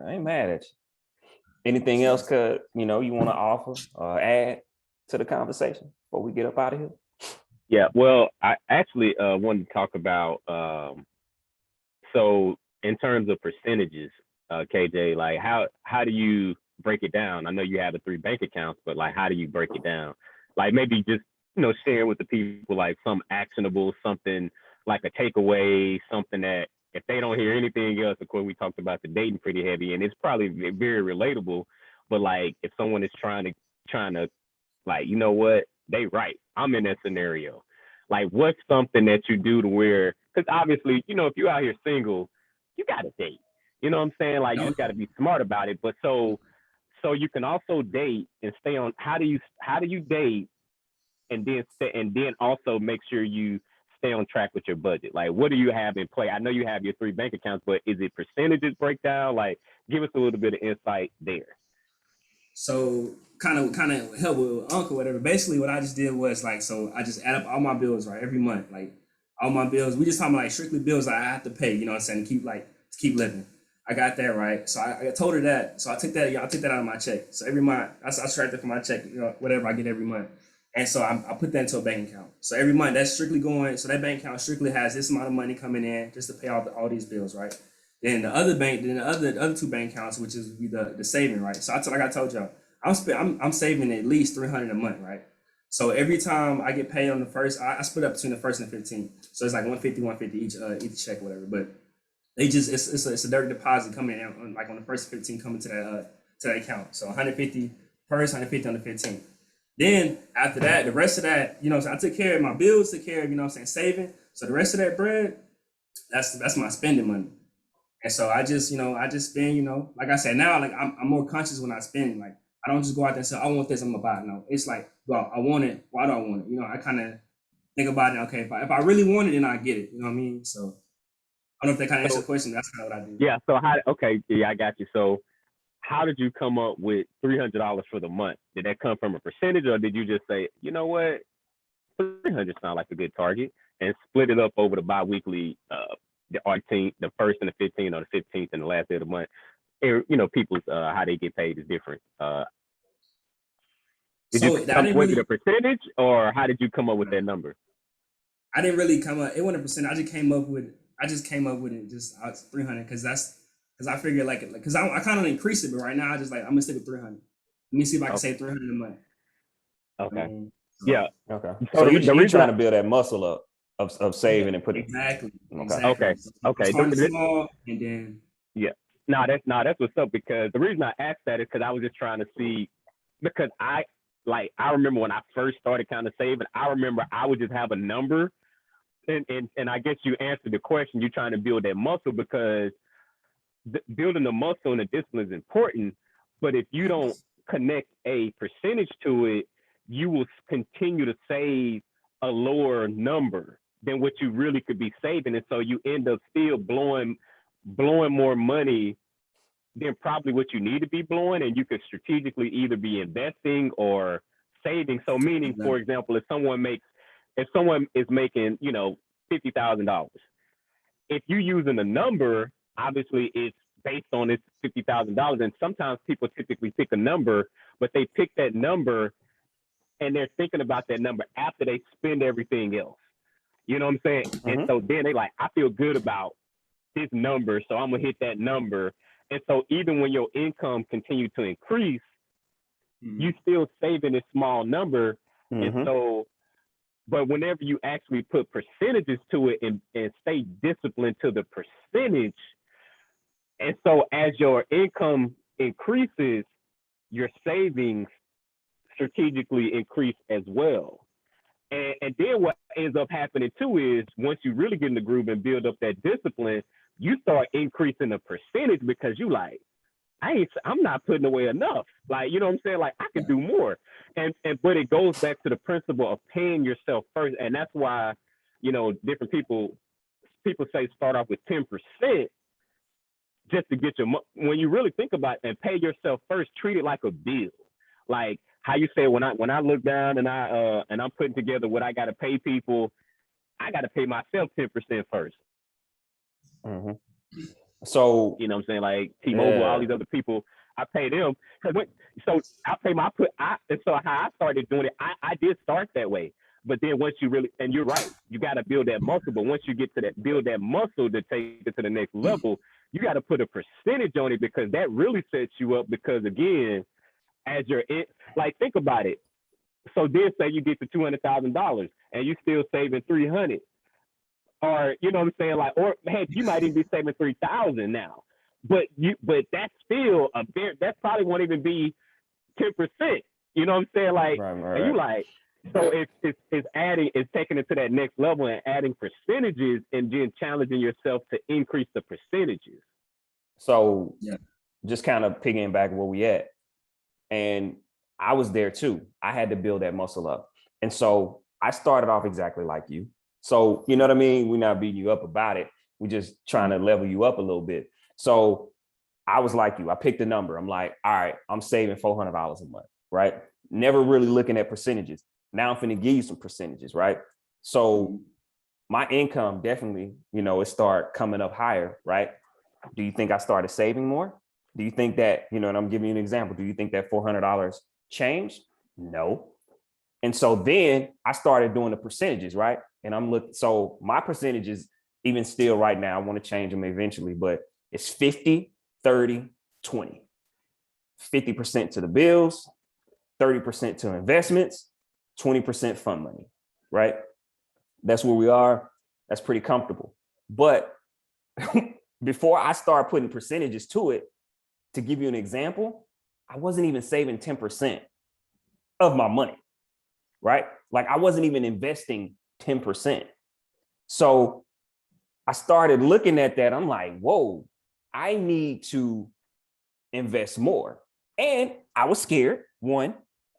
I ain't mad at you. Anything else could, you know, you want to offer or add to the conversation before we get up out of here? Yeah, well, I actually wanted to talk about so in terms of percentages, KJ, like how do you break it down? I know you have the 3 bank accounts, but like how do you break it down? Like maybe just, you know, sharing with the people like some actionable, something like a takeaway, something that if they don't hear anything else, of course we talked about the dating pretty heavy and it's probably very relatable, but like if someone is trying to like, you know what, they right, I'm in that scenario. Like what's something that you do to where, because obviously, you know, if you're out here single, you got to date. You know what I'm saying? Like you just got to be smart about it. But so you can also date and stay on. How do you date and then also make sure you stay on track with your budget? Like what do you have in play? I know you have your 3 bank accounts, but is it percentages breakdown? Like give us a little bit of insight there. So kind of help with uncle, whatever. Basically, what I just did was like, so I just add up all my bills, right, every month, like all my bills. We just talking about like strictly bills that I have to pay. You know what I'm saying? To keep living. I got that right. So I told her that. So I took that. I took that out of my check. So every month, I subtract that from my check. You know, whatever I get every month. And so I put that into a bank account. So every month that's strictly going. So that bank account strictly has this amount of money coming in just to pay all these bills, right? Then the other 2 bank accounts, which is the saving, right? So like I told y'all, I'm saving at least $300 a month, right? So every time I get paid on the first, I split up between the first and the 15th. So it's like 150 each check, whatever. But they just it's a direct deposit coming in on the first 15 coming to that account. So 150 first, 150 on the 15th. Then after that, the rest of that, you know, so I took care of my bills, took care of, you know what I'm saying, saving. So the rest of that bread, that's my spending money. And so I just spend, you know, like I said, now, like I'm more conscious when I spend. Like I don't just go out there and say, I want this, I'm gonna buy it. No, it's like, well, I want it. Why do I want it? You know, I kind of think about it. Okay, if I really want it, then I get it. You know what I mean? So I don't know if that kind of answers the question. That's kind of what I do. Yeah. So I got you. So how did you come up with $300 for the month? Did that come from a percentage, or did you just say, you know what, 300 sound like a good target, and split it up over the biweekly, the 18th, the first and the 15th, or the 15th and the last day of the month? And, you know, people's how they get paid is different. Did you come up with a percentage, or how did you come up with that number? I didn't really come up. It wasn't a percent. I just came up with it just 300 because I figured because I kind of increased it, but right now I just like I'm gonna stick with 300. Let me see if I can save 300 a month. Okay. Yeah. Okay. So you're trying to build that muscle up of saving and putting exactly. Okay. Starting small and then that's what's up, because the reason I asked that is because I was just trying to see, because I remember when I first started kind of saving, I remember I would just have a number, and I guess you answered the question. You're trying to build that muscle, because building the muscle and the discipline is important, but if you don't connect a percentage to it, you will continue to save a lower number than what you really could be saving, and so you end up still blowing more money than probably what you need to be blowing, and you could strategically either be investing or saving. So meaning, for example, if someone is making, you know, $50,000, if you're using a number, obviously it's based on this $50,000, and sometimes people typically pick a number, but they pick that number and they're thinking about that number after they spend everything else. You know what I'm saying? Mm-hmm. And so then they like, I feel good about this number, so I'm gonna hit that number. And so even when your income continues to increase, you still saving this small number. And so, but whenever you actually put percentages to it and stay disciplined to the percentage, and so as your income increases, your savings strategically increase as well. And then what ends up happening too is once you really get in the groove and build up that discipline, you start increasing the percentage, because you like, I'm not putting away enough. Like, you know what I'm saying? Like, I could do more. But it goes back to the principle of paying yourself first. And that's why, you know, different people say start off with 10%. just to get when you really think about it and pay yourself first, treat it like a bill. Like how you say, when I look down and I'm putting together what I got to pay people, I got to pay myself 10% first. Mm-hmm. So, you know what I'm saying? Like T-Mobile, all these other people, I pay them. So I pay and so how I started doing it, I did start that way. But then once you really, and you're right, you got to build that muscle. But once you get to build that muscle to take it to the next level, you got to put a percentage on it, because that really sets you up. Because again, as you're like, think about it. So then say you get to $200,000 and you still saving 300, or you know what I'm saying? Like, or heck, you might even be saving 3,000 now. But that's still that probably won't even be 10%. You know what I'm saying? Like, right. And you like, so it's taking it to that next level and adding percentages and then challenging yourself to increase the percentages. So just kind of picking back where we at. And I was there too. I had to build that muscle up. And so I started off exactly like you. So, you know what I mean? We're not beating you up about it. We're just trying to level you up a little bit. So I was like you. I picked a number. I'm like, all right, I'm saving $400 a month, right? Never really looking at percentages. Now I'm finna give you some percentages, right? So my income definitely, it started coming up higher, right? Do you think I started saving more? Do you think that, and I'm giving you an example, do you think that $400 changed? No. And so then I started doing the percentages, right? And I'm looking, so my percentages, even still right now, I want to change them eventually, but it's 50, 30, 20. 50% to the bills, 30% to investments, 20% fund money, right? That's where we are. That's pretty comfortable. But before I start putting percentages to it, to give you an example, I wasn't even saving 10% of my money, right? Like I wasn't even investing 10%. So I started looking at that. I'm like, whoa, I need to invest more. And I was scared. One,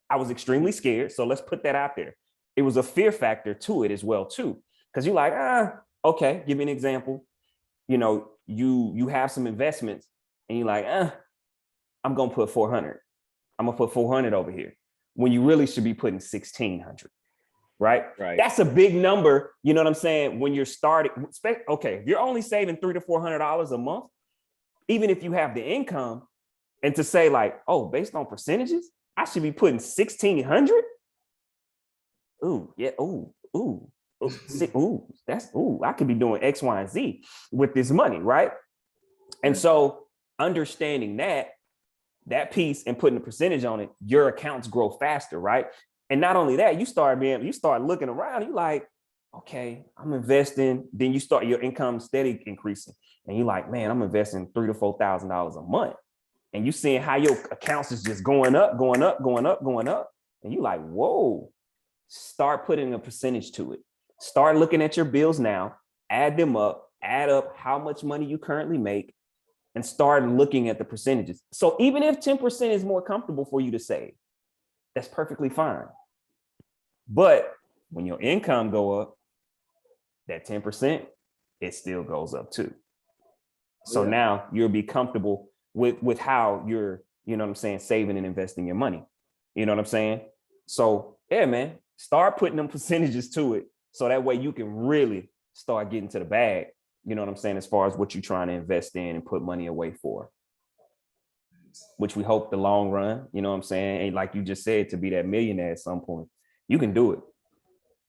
I was extremely scared. So let's put that out there. It was a fear factor to it as well, too. Because you're like, okay, give me an example. You have some investments and you're like, I'm going to put 400. I'm going to put 400 over here, when you really should be putting 1,600, right? That's a big number. You know what I'm saying? When you're starting, okay, if you're only saving $300 to $400 a month, even if you have the income, and to say like, oh, based on percentages, I should be putting 1,600. Ooh, yeah. Ooh, I could be doing X, Y, and Z with this money, right? And so understanding that piece and putting a percentage on it, your accounts grow faster, right? And not only that, you start looking around, you like, okay, I'm investing. Then you start your income steady increasing. And you're like, man, I'm investing $3,000 to $4,000 a month. And you seeing how your accounts is just going up. And you like, whoa, start putting a percentage to it. Start looking at your bills now, add them up, add up how much money you currently make, and start looking at the percentages. So even if 10% is more comfortable for you to save, that's perfectly fine. But when your income go up, that 10%, it still goes up too. So now you'll be comfortable with how you're, saving and investing your money. You know what I'm saying? So yeah, man, start putting them percentages to it. So that way you can really start getting to the bag. You know what I'm saying? As far as what you're trying to invest in and put money away for, which we hope the long run, you know what I'm saying? And like you just said, to be that millionaire at some point, you can do it.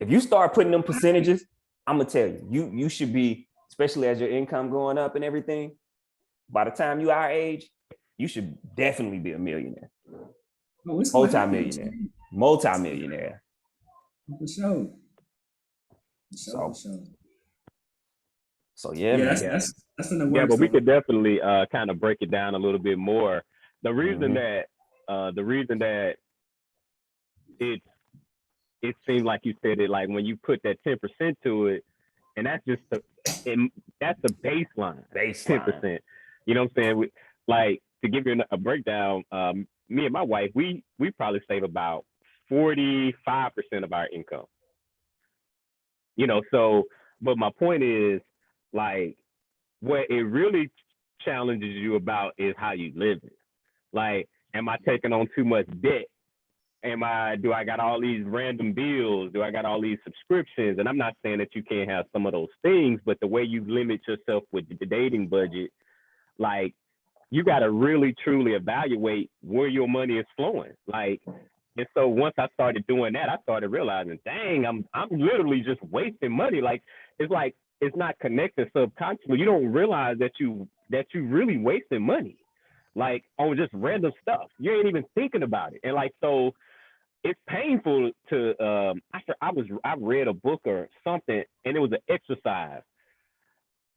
If you start putting them percentages, I'm gonna tell you, you should be, especially as your income going up and everything, by the time you our age, you should definitely be a millionaire. Multi-millionaire. For sure. So yeah, man. That's in the works. Yeah, but we could definitely kind of break it down a little bit more. The reason that it seems like you said it, like when you put that 10% to it, and that's just that's the baseline. 10%. You know what I'm saying? Like, to give you a breakdown, me and my wife, we probably save about 45% of our income. So, but my point is, like, what it really challenges you about is how you live it. Like, am I taking on too much debt? Do I got all these random bills? Do I got all these subscriptions? And I'm not saying that you can't have some of those things, but the way you limit yourself with the dating budget, like, you got to really truly evaluate where your money is flowing. Like, and so once I started doing that, I started realizing, dang, I'm literally just wasting money. Like it's not connected subconsciously. You don't realize that you really wasting money, like on just random stuff. You ain't even thinking about it. And like, so it's painful to I read a book or something, and it was an exercise.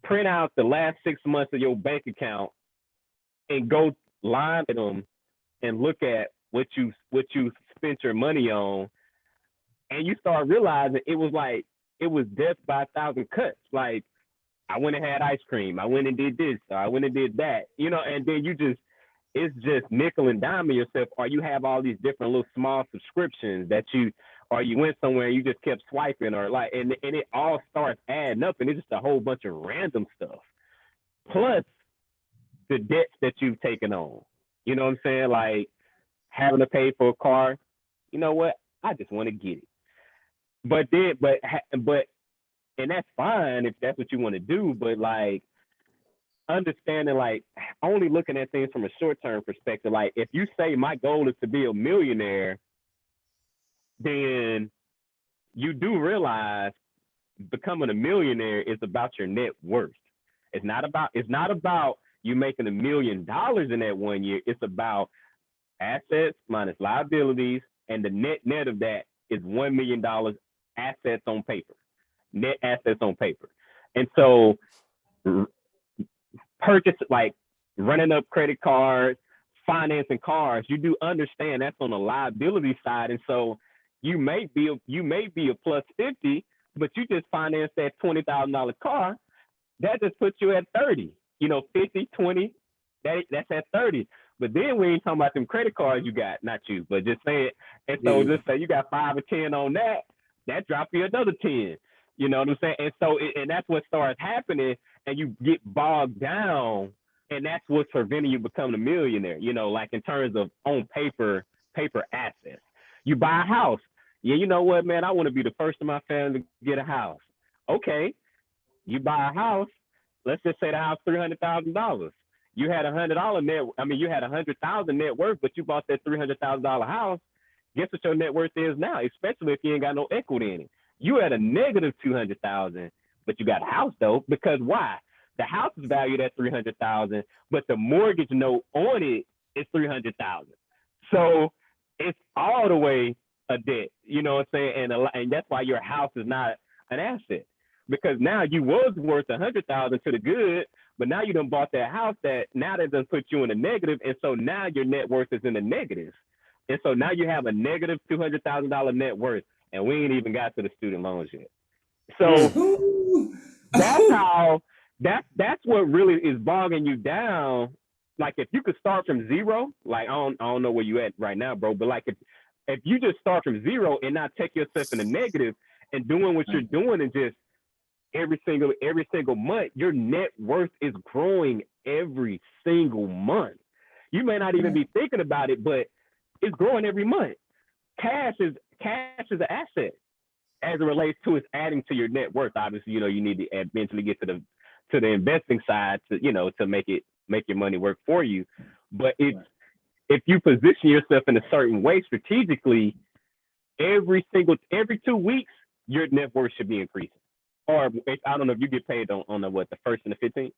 Print out the last 6 months of your bank account and go line them and look at what you spent your money on, and you start realizing it was death by a thousand cuts. Like, I went and had ice cream, I went and did this, or I went and did that, and then it's just nickel and diming yourself, or you have all these different little small subscriptions or you went somewhere and you just kept swiping, or like, and it all starts adding up, and it's just a whole bunch of random stuff. Plus the debts that you've taken on. You know what I'm saying? Like having to pay for a car. You know what? I just want to get it. But and that's fine if that's what you want to do. But like understanding, like only looking at things from a short-term perspective. Like if you say my goal is to be a millionaire, then you do realize becoming a millionaire is about your net worth. It's not about you making $1 million in that 1 year. It's about assets minus liabilities, and the net of that is $1 million assets on paper, net assets on paper. And so purchase, like running up credit cards, financing cars, you do understand that's on the liability side. And so you may be a plus 50, but you just financed that $20,000 car. That just puts you at 30, 50, 20, that's at 30. But then we ain't talking about them credit cards you got, not you, but just say it. And so just say you got 5 or 10 on that drop you another 10. You know what I'm saying? And so, and that's what starts happening, and you get bogged down, and that's what's preventing you becoming a millionaire, like in terms of on paper assets. You buy a house. Yeah, you know what, man, I want to be the first in my family to get a house. Okay. You buy a house, let's just say the house $300,000. You had you had $100,000 net worth, but you bought that $300,000 house. Guess what your net worth is now, especially if you ain't got no equity in it. You had a negative $200,000, but you got a house though, because why? The house is valued at $300,000, but the mortgage note on it is $300,000. So it's all the way a debt, you know what I'm saying? And that's why your house is not an asset. Because now you was worth $100,000 to the good, but now you done bought that house that doesn't put you in a negative, and so now your net worth is in the negative, and so now you have a negative $200,000 net worth, and we ain't even got to the student loans yet. So that's what really is bogging you down. Like if you could start from zero, like I don't know where you at right now, bro, but like if you just start from zero and not take yourself in the negative and doing what you're doing and just every single month, your net worth is growing every single month. You may not even be thinking about it, but it's growing every month. Cash is an asset as it relates to it's adding to your net worth. Obviously, you need to eventually get to the investing side to make your money work for you. But if you position yourself in a certain way strategically, every 2 weeks, your net worth should be increasing. Or I don't know if you get paid on the first and the 15th.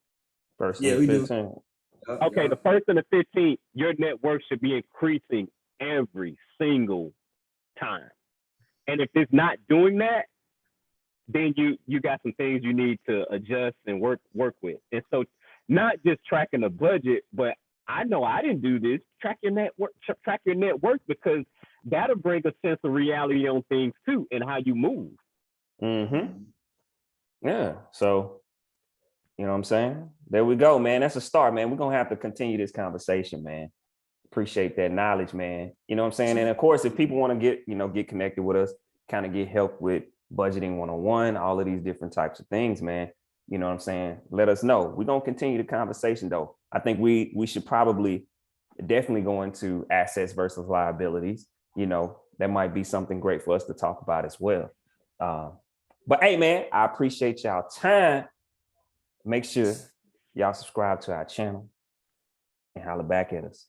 First and the 15th. Okay, the first and the 15th, your net worth should be increasing every single time. And if it's not doing that, then you got some things you need to adjust and work with. And so not just tracking the budget, but I know I didn't do this. Track your net worth, because that'll bring a sense of reality on things too and how you move. Mm-hmm. Yeah. So, you know what I'm saying? There we go, man. That's a start, man. We're going to have to continue this conversation, man. Appreciate that knowledge, man. You know what I'm saying? And of course, if people want to get connected with us, kind of get help with budgeting 101, all of these different types of things, man, You know what I'm saying? Let us know. We're gonna continue the conversation though. I think we should probably definitely go into assets versus liabilities. You know, that might be something great for us to talk about as well. But hey, man, I appreciate y'all time. Make sure y'all subscribe to our channel and holler back at us.